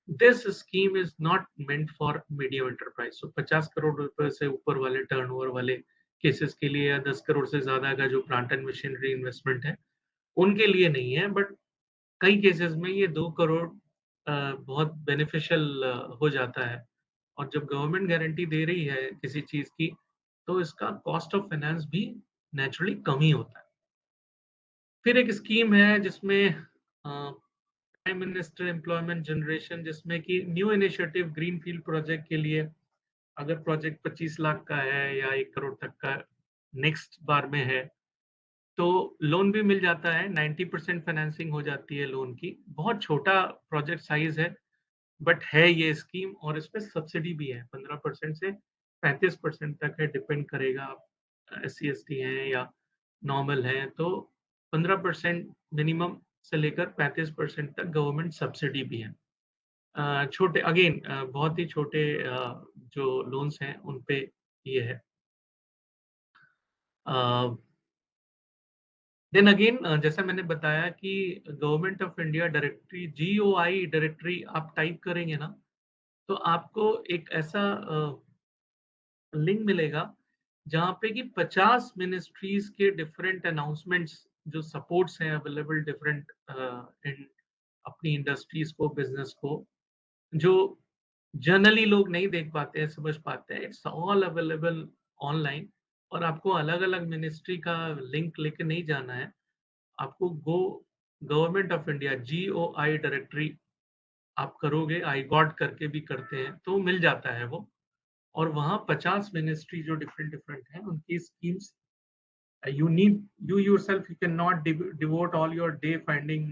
This scheme is not meant for medium enterprise. So 50 crore रुपए से ऊपर वाले टर्नओवर वाले केसेस के लिए, या 10 करोड़ से ज्यादा का जो प्लांट एंड मशीनरी इन्वेस्टमेंट है उनके लिए नहीं है, बट कई केसेस में ये 2 करोड़ बहुत बेनिफिशियल हो जाता है। और जब गवर्नमेंट गारंटी दे रही है किसी चीज की, तो इसका कॉस्ट ऑफ फाइनेंस भी नेचुरली कम ही होता है। फिर एक स्कीम है जिसमें प्राइम मिनिस्टर एम्प्लॉयमेंट जनरेशन, जिसमें कि new initiative green field project के लिए अगर प्रोजेक्ट 25 लाख का है या 1 करोड़ तक का नेक्स्ट बार में है, तो लोन भी मिल जाता है, 90% फाइनेंसिंग हो जाती है लोन की। बहुत छोटा प्रोजेक्ट साइज है, बट है ये स्कीम, और इसमें सब्सिडी भी है 15% से 35% तक है, डिपेंड करेगा आप SC/ST हैं या नॉर्मल हैं, तो 15% मिनिमम से लेकर 35% तक गवर्नमेंट सब्सिडी भी है। छोटे अगेन बहुत ही छोटे जो लोन्स हैं उन पे ये है। देन अगेन जैसा मैंने बताया कि government of India directory, GOI directory आप टाइप करेंगे ना, तो आपको एक ऐसा लिंक मिलेगा जहाँ पे कि 50 मिनिस्ट्रीज के डिफरेंट अनाउंसमेंट्स, जो सपोर्ट्स हैं अवेलेबल डिफरेंट इन अपनी इंडस्ट्रीज को, बिजनेस को, जो जनरली लोग नहीं देख पाते हैं, समझ पाते हैं, इट्स ऑल अवेलेबल ऑनलाइन। और आपको अलग अलग मिनिस्ट्री का लिंक लेके नहीं जाना है, आपको government of India GOI directory आप करोगे, आई गॉड करके भी करते हैं तो मिल जाता है वो, और वहाँ 50 मिनिस्ट्री जो डिफरेंट डिफरेंट हैं उनकी schemes, you yourself, you cannot devote all your day finding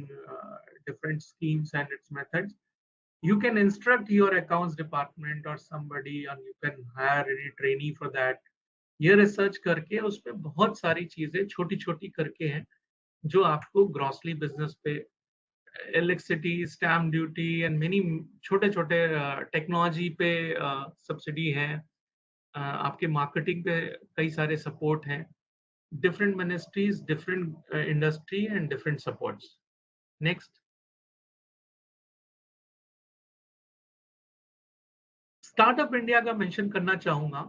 different schemes and its methods. You can instruct your accounts department or somebody, and you can hire any trainee for that. ये research करके उसमें बहुत सारी चीजें छोटी छोटी करके हैं जो आपको ग्रॉसली बिजनेस पे, electricity, stamp duty and many छोटे छोटे टेक्नोलॉजी पे सब्सिडी है, आपके मार्केटिंग पे कई सारे सपोर्ट हैं, different ministries, different industry and different supports. Next. Startup India का मेंशन करना चाहूंगा,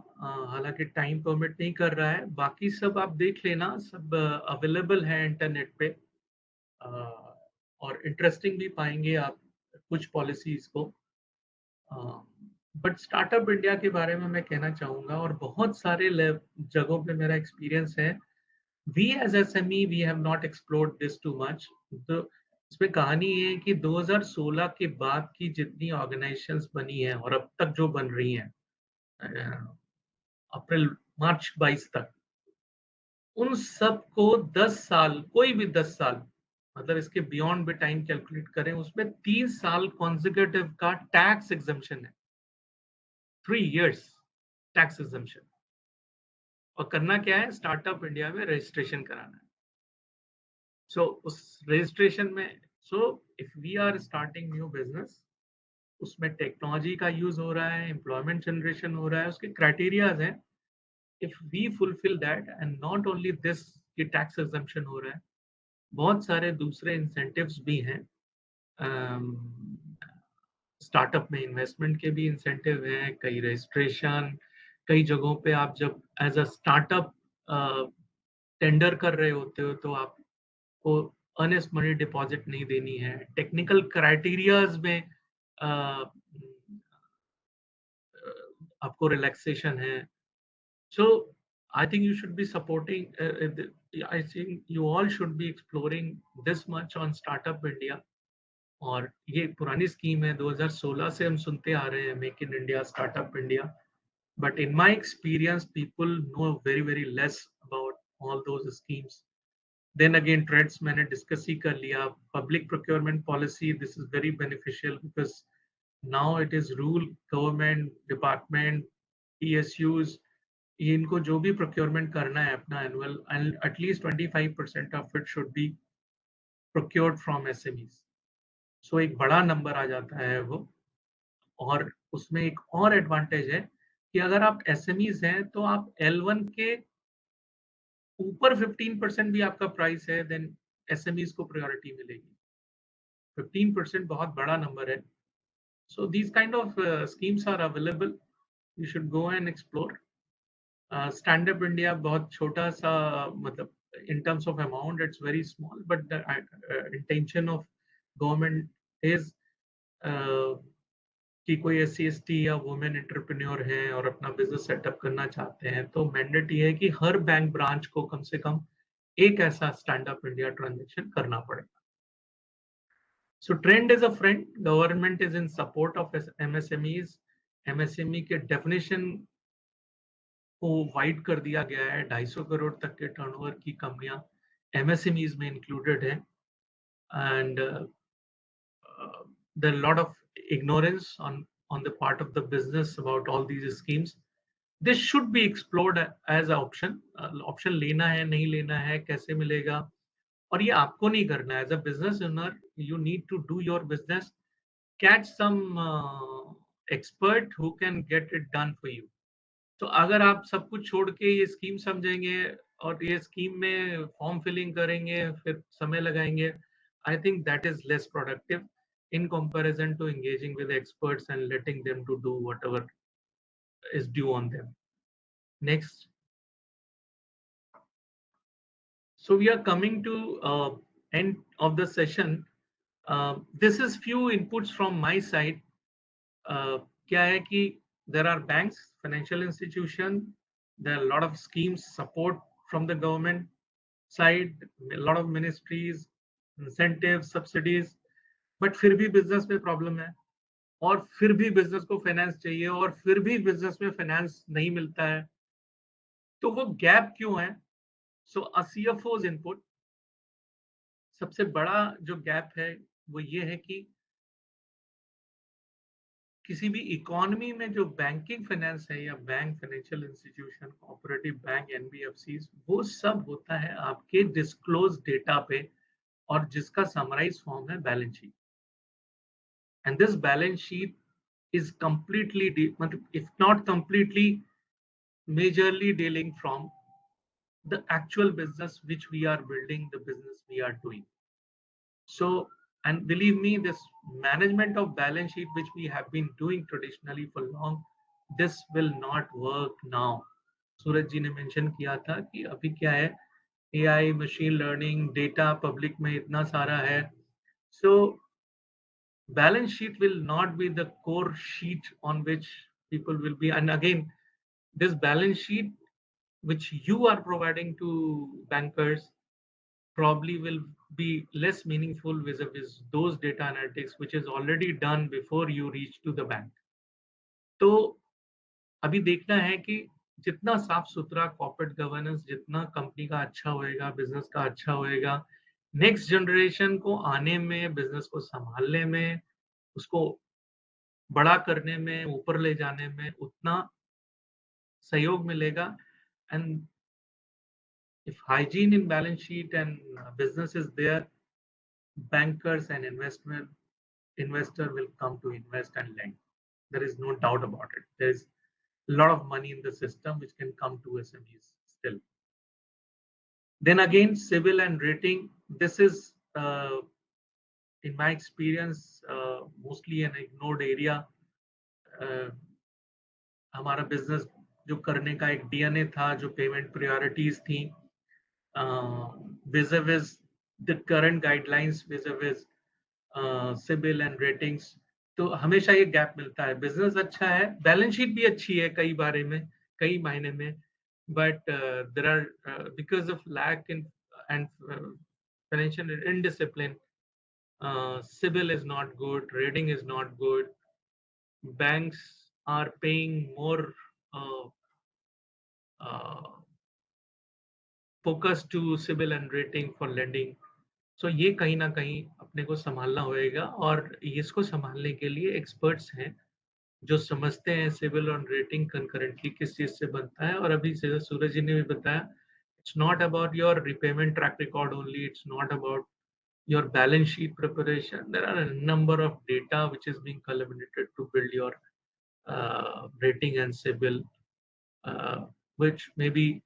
हालांकि टाइम परमिट नहीं कर रहा है, बाकी सब आप देख लेना, सब अवेलेबल है इंटरनेट पे, और इंटरेस्टिंग भी पाएंगे आप कुछ पॉलिसीज को। बट स्टार्टअप इंडिया के बारे में मैं कहना चाहूंगा, और बहुत सारे जगहों पे मेरा एक्सपीरियंस है, we as SME we have not explored this too much। तो इसमें कहानी ये है कि 2016 के बाद की जितनी ऑर्गेनाइजेशंस बनी हैं और अब तक जो बन रही हैं, अप्रैल मार्च 22 तक, उन सब को 10 साल, कोई भी 10 साल, मतलब इसके बियॉन्ड भी टाइम कैलकुलेट करें, उसमें 3 साल कॉन्जिक्यूटिव का टैक्स एग्जम्पशन है, 3 years टैक्स एग्जम्पशन। और करना क्या है, स्टार्टअप इंडिया में रजिस्ट्रेशन कराना है। सो उस रजिस्ट्रेशन में, so if we are starting new business, उसमें टेक्नोलॉजी का यूज हो रहा है, एम्प्लॉयमेंट जनरेशन हो रहा है, उसके क्राइटेरियाज हैं, if we fulfil that, and not only this कि टैक्स एग्जम्पशन हो रहा है, बहुत सारे दूसरे इंसेंटिव्स भी हैं। स्टार्टअप में इन्वेस्टमेंट के भी इंसेंटिव हैं, कई रजिस्ट्रेशन, कई जगहों पे आप जब एज अ स्टार्टअप टेंडर कर रहे होते हो तो आपको अर्नेस्ट मनी डिपॉजिट नहीं देनी है। टेक्निकल क्राइटेरियाज में आपको रिलैक्सेशन है। So I think you should be supporting. I think you all should be exploring this much on Startup India. और ये पुरानी स्कीम है, 2016 से हम सुनते आ रहे हैं make in India, startup India, but in my experience people know very very less about all those schemes. Then again trades मैंने डिस्कस ही कर लिया। Public procurement policy, this is very beneficial because now it is rule government department PSUs, इनको जो भी procurement करना है अपना annual, and at least 25% of it should be procured from SMEs। So एक बड़ा नंबर आ जाता है वो। और उसमें एक और एडवांटेज है कि अगर आप SMEs हैं तो आप L1 के ऊपर 15% भी आपका प्राइस है, देन SMEs को प्रायोरिटी मिलेगी। 15% बहुत बड़ा नंबर है। So these kind of schemes are available, you should go and explore. Stand up India बहुत छोटा सा, मतलब in terms of amount it's very small, but the intention of government is कि कोई SC/ST या वुमेन एंटरप्रेन्योर हैं और अपना बिजनेस सेटअप करना चाहते हैं तो मैंडेट ये है कि हर बैंक ब्रांच को कम से कम एक ऐसा स्टैंड अप इंडिया ट्रांजेक्शन करना पड़ेगा। सो trend is a friend, government is in support of MSMEs। MSME के डेफिनेशन को वाइड कर दिया गया है, 250 करोड़ तक के टर्नओवर की कंपनियां MSMEs में इंक्लूडेड है। And there are a lot of ignorance on the part of the business about all these schemes. This should be explored as an option. Option लेना है, नहीं लेना है, कैसे मिलेगा, और ये आपको नहीं करना है। As a business owner, you need to do your business, catch some expert who can get it done for you. तो अगर आप सब कुछ छोड़ के ये स्कीम समझेंगे और ये स्कीम में फॉर्म फिलिंग करेंगे, फिर समय लगाएंगे, I think that is less productive in comparison to engaging with experts and letting them to do whatever is due on them. Next. So we are coming to end of the session. This is few inputs from my side. क्या है कि there are banks, financial institution, there are a lot of schemes, support from the government side, a lot of ministries, incentives, subsidies, but फिर भी business में problem है, और फिर भी बिजनेस को फाइनेंस चाहिए, और फिर भी बिजनेस में फाइनेंस नहीं मिलता है। तो वो गैप क्यों है? सो CFO's इनपुट, सबसे बड़ा जो गैप है वो ये है कि किसी भी इकोनॉमी में जो बैंकिंग फाइनेंस है या bank, financial institution, cooperative bank, NBFCs, वो सब होता है आपके डिस्क्लोज डेटा पे, और जिसका समराइज फॉर्म है balance sheet. And this balance sheet is completely, if not completely, majorly dealing from the actual business which we are building, the business we are doing. So, and believe me, this management of balance sheet which we have been doing traditionally for long, this will not work now. सूरज जी ने mention किया था कि अभी क्या है, AI, machine learning, data public में इतना सारा है। So balance sheet will not be the core sheet on which people will be, and again this balance sheet which you are providing to bankers probably will be less meaningful vis-a-vis those data analytics which is already done before you reach to the bank. तो अभी देखना है कि जितना साफ सुथरा corporate governance, जितना company का अच्छा होएगा, बिजनेस का अच्छा होएगा, नेक्स्ट जनरेशन को आने में, बिजनेस को संभालने में, उसको बड़ा करने में, ऊपर ले जाने में उतना सहयोग मिलेगा। And if hygiene in balance sheet and business is there, bankers and investor will come to invest and lend. There is no doubt about it. There is a lot of money in the system which can come to SMEs still. Then again, civil and rating, this is in my experience mostly an ignored area. हमारा business जो करने का एक DNA था, जो payment priorities थी, vis-a-vis the current guidelines, vis-a-vis CIBIL and ratings, तो हमेशा ये गैप मिलता है. बिजनेस अच्छा है, बैलेंस शीट भी अच्छी है कई बारे में, कई महीने में, but there are because of lack in and financial indiscipline, CIBIL is not good, rating is not good, banks are paying more uh, uh, focus to CIBIL and rating for lending. So ये कहीं ना कहीं अपने को संभालना होएगा, और इसको संभालने के लिए एक्सपर्ट्स हैं जो समझते हैं सिविल और रेटिंग कंकरेंटली किस चीज से बनता है. और अभी सूरज जी ने भी बताया, it's not about your repayment track record only, it's not about your balance sheet preparation. There are a number of data which is being collaborated to build your rating and CIBIL, which may be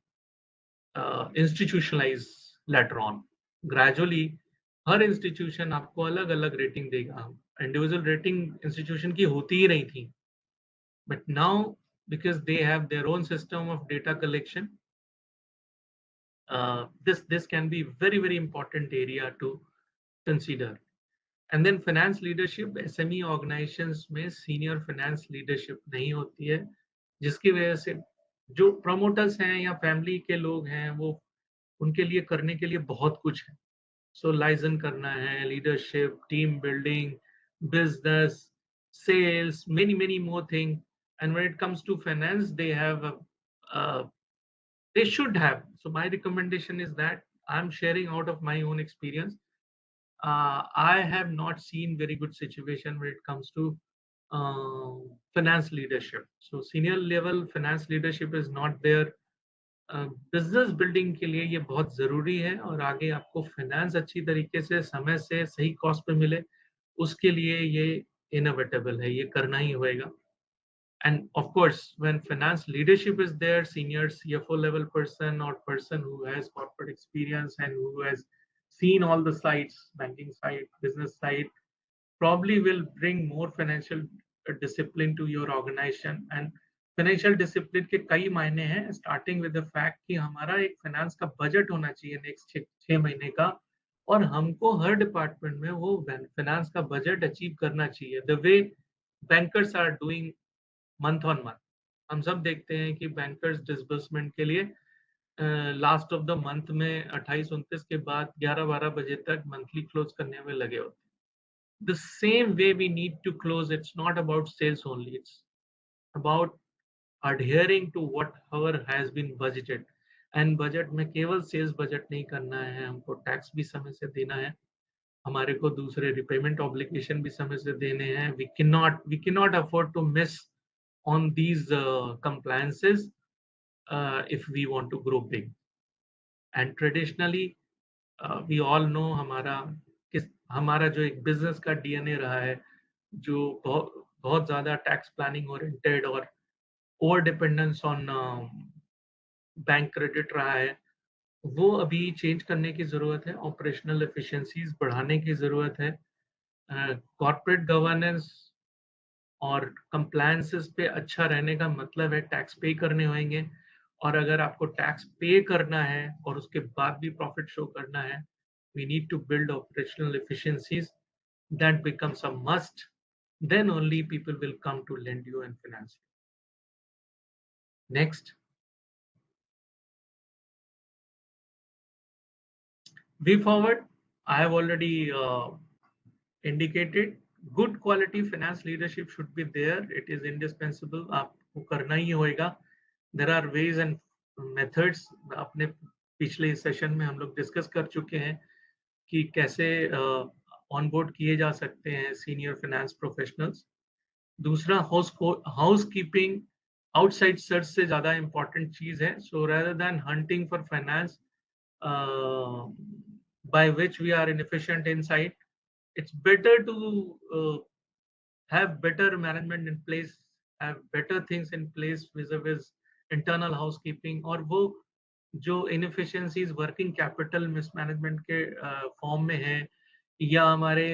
institutionalized later on. Gradually, her institution आपको अलग अलग rating देगा. Individual rating institution की होती ही नहीं थी, but now because they have their own system of data collection, this can be very important area to consider. And then finance leadership, SME organizations में senior finance leadership नहीं होती है, जिसकी वजह से जो promoters हैं या family के लोग हैं, वो उनके लिए करने के लिए बहुत कुछ है. So liaison करना है, leadership, team building, business, sales, many more things. And when it comes to finance, they have they should have. So my recommendation is that I'm sharing out of my own experience. I have not seen very good situation when it comes to finance leadership. So senior level finance leadership is not there. Business building के लिए ये बहुत जरूरी है, और आगे आपको finance अच्छी तरीके से समय से सही कॉस्ट पे मिले, उसके लिए ये इनोवेटेबल है, ये करना ही होएगा. And of course, when finance leadership is there, senior CFO level person or person who has corporate experience and who has seen all the sides, banking side, business side, probably will bring more financial discipline to your organization. And financial discipline के कई मायने हैं, starting with the fact कि हमारा एक finance का budget होना चाहिए next 6 महीने का, और हमको हर department में वो finance का budget achieve करना चाहिए. The way bankers are doing month on month, हम सब देखते हैं कि बैंकर्स डिसबर्समेंट के लिए लास्ट ऑफ द मंथ में 28-29 के बाद 11-12 बजे तक मंथली क्लोज करने में लगे होते हैं. The same way we need to close. It's not about sales only, it's about adhering to whatever has been budgeted. And budget में केवल सेल्स बजट नहीं करना है, हमको टैक्स भी समय से देना है, हमारे को दूसरे रिपेमेंट ऑब्लिगेशन भी समय से देने हैं. We can not afford to miss on these compliances if we want to grow big. And traditionally we all know हमारा जो एक बिजनेस का डीएनए रहा है, जो बहुत ज्यादा टैक्स प्लानिंग ओरिएंटेड और over dependence on bank credit रहा है, वो अभी चेंज करने की जरूरत है. ऑपरेशनल एफिशिएंसीज बढ़ाने की जरूरत है. कॉर्पोरेट गवर्नेंस और कंप्लायंसेस पे अच्छा रहने का मतलब है टैक्स पे करने होंगे, और अगर आपको टैक्स पे करना है और उसके बाद भी प्रॉफिट शो करना है, we need to build operational efficiencies. That becomes a must. Then only people will come to lend you and finance. Next, way forward. I have already indicated good quality finance leadership should be there. It is indispensable. आपको करना ही होएगा. There are ways and methods. अपने पिछले session में हम लोग discuss कर चुके हैं कि कैसे ऑनबोर्ड किए जा सकते हैं सीनियर फाइनेंस प्रोफेशनल्स. दूसरा, हाउस कीपिंग आउटसाइड सर्च से ज्यादा इंपॉर्टेंट चीज है. सो rather than hunting for finance by which we are inefficient inside, it's better to have better management in place, have better things in place vis-a-vis internal housekeeping. और वो जो inefficiencies working capital mismanagement के form में है, या हमारे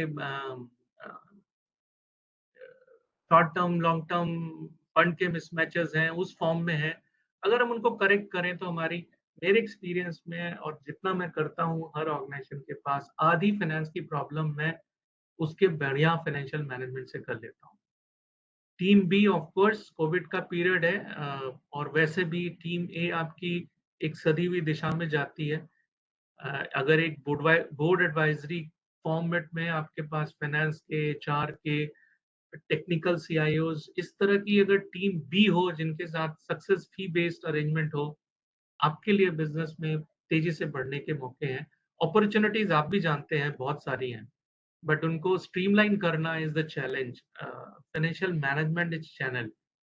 short term long term fund के मिसमैचेस हैं उस फॉर्म में है, अगर हम उनको करेक्ट करें तो हमारी, मेरे एक्सपीरियंस में और जितना मैं करता हूँ हर ऑर्गेनाइजेशन के पास, आधी फाइनेंस की प्रॉब्लम मैं उसके बढ़िया फाइनेंशियल मैनेजमेंट से कर लेता हूँ। Team B of course covid का पीरियड है, और वैसे भी टीम ए आपकी एक सदी हुई दिशा में जाती है। अगर एक बोर्ड एडवाइजरी फॉर्मेट में आपके पास फाइनेंस के, एचआर के, टेक्निकल सीआईओज, इस तरह की अगर टीम बी हो जिनके साथ सक्सेस फी बेस्ड अरेंजमेंट हो, आपके लिए बिजनेस में तेजी से बढ़ने के मौके हैं। अपॉर्चुनिटीज आप भी जानते हैं बहुत सारी हैं, बट उनको स्ट्रीमलाइन करना is the challenge. Financial management is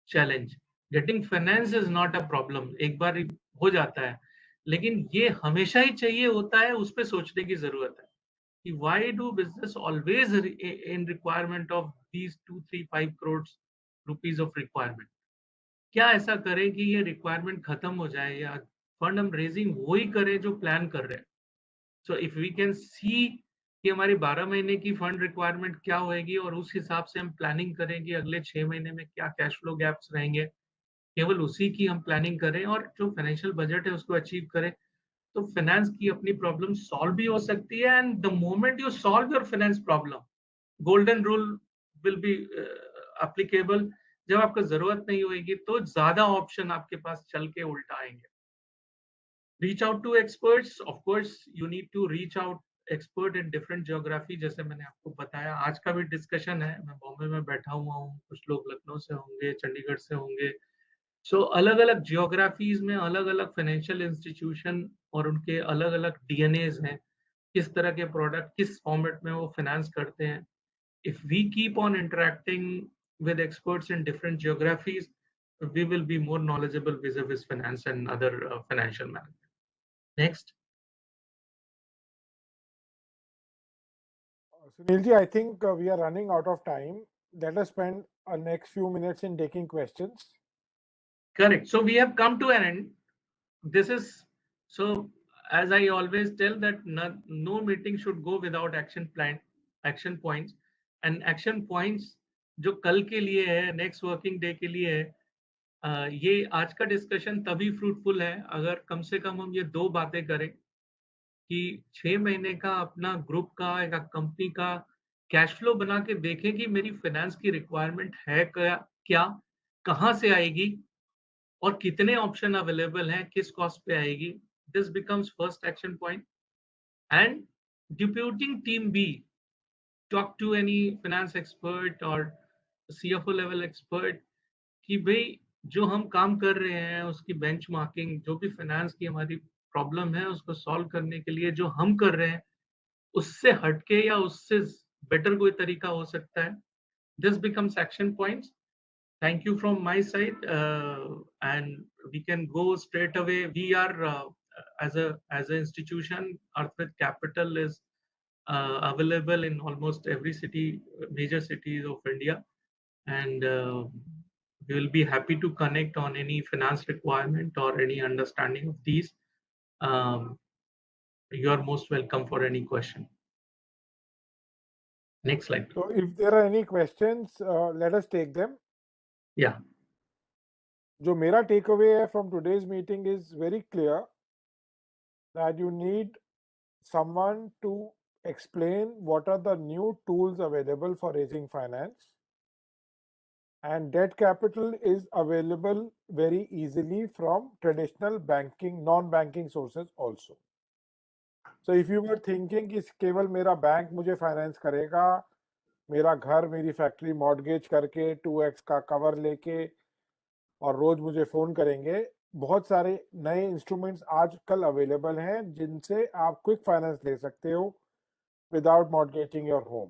challenge. Getting finance is not a problem, एक बार हो जाता है, लेकिन ये हमेशा ही चाहिए होता है, उस पर सोचने की जरूरत है कि why do business always in requirement of these 2 3 5 crores rupees of requirement? क्या ऐसा करें कि ये रिक्वायरमेंट खत्म हो जाए, या फंड हम रेजिंग वही करें जो प्लान कर रहे हैं। So if we can see कि हमारी 12 महीने की फंड रिक्वायरमेंट क्या होएगी, और उस हिसाब से हम प्लानिंग करें कि अगले 6 महीने में क्या कैश फ्लो गैप्स रहेंगे, केवल उसी की हम प्लानिंग करें और जो फाइनेंशियल बजट है उसको अचीव करें, तो फाइनेंस की अपनी प्रॉब्लम सॉल्व भी हो सकती है। And the moment you solve your finance problem, golden rule will be applicable. जब आपको जरूरत नहीं होगी तो ज्यादा ऑप्शन आपके पास चल के उल्टा आएंगे। Reach out to experts, of course you need to reach out expert in different geography. जैसे मैंने आपको बताया, आज का भी डिस्कशन है, मैं बॉम्बे में बैठा हुआ हूँ, कुछ लोग लखनऊ से होंगे, चंडीगढ़ से होंगे। सो अलग अलग जियोग्राफीज में अलग अलग फाइनेंशियल इंस्टीट्यूशन और उनके अलग अलग डीएनएज हैं, किस तरह के प्रोडक्ट किस फॉर्मेट में वो फाइनेंस करते हैं। If we keep on interacting with experts in different geographies, we will be more knowledgeable vis-a-vis finance and other financial management. Next. Sunilji, I think we are running out of time. Let us spend our next few minutes in taking questions. Correct. So we have come to an end. This is, so as I always tell that no meeting should go without action plan, action points, and action points जो कल के लिए है, next working day के लिए है, ये आज का डिस्कशन तभी फ्रूटफुल है अगर कम से कम हम ये 2 बातें करें कि 6 महीने का अपना ग्रुप का या कंपनी का कैश फ्लो बना के देखें कि मेरी फाइनेंस की रिक्वायरमेंट है क्या, कहाँ से आएगी और कितने ऑप्शन अवेलेबल हैं, किस कॉस्ट पे आएगी। This becomes first action point. And deputing team B, talk to any finance expert और सीएफओ लेवल एक्सपर्ट कि भाई जो हम काम कर रहे हैं उसकी बेंचमार्किंग, जो भी फाइनेंस की हमारी प्रॉब्लम है उसको सॉल्व करने के लिए जो हम कर रहे हैं उससे हटके या उससे बेटर कोई तरीका हो सकता है। This becomes action points. Thank you from my side, and we can go straight away. We are as an institution, Arth Capital is available in almost every city, major cities of India, and we will be happy to connect on any finance requirement or any understanding of these. Um, you are most welcome for any question. Next slide. So if there are any questions, let us take them. Yeah. जो मेरा take away है from today's meeting is very clear that you need someone to explain what are the new tools available for raising finance, and debt capital is available very easily from traditional banking, non-banking sources also. So if you were thinking कि केवल मेरा bank मुझे finance करेगा, मेरा घर मेरी factory mortgage करके 2x का कवर लेके और रोज मुझे फोन करेंगे, बहुत सारे नए इंस्ट्रूमेंट्स आजकल अवेलेबल हैं जिनसे आप क्विक फाइनेंस ले सकते हो विदाउट मॉर्गेजिंग योर होम।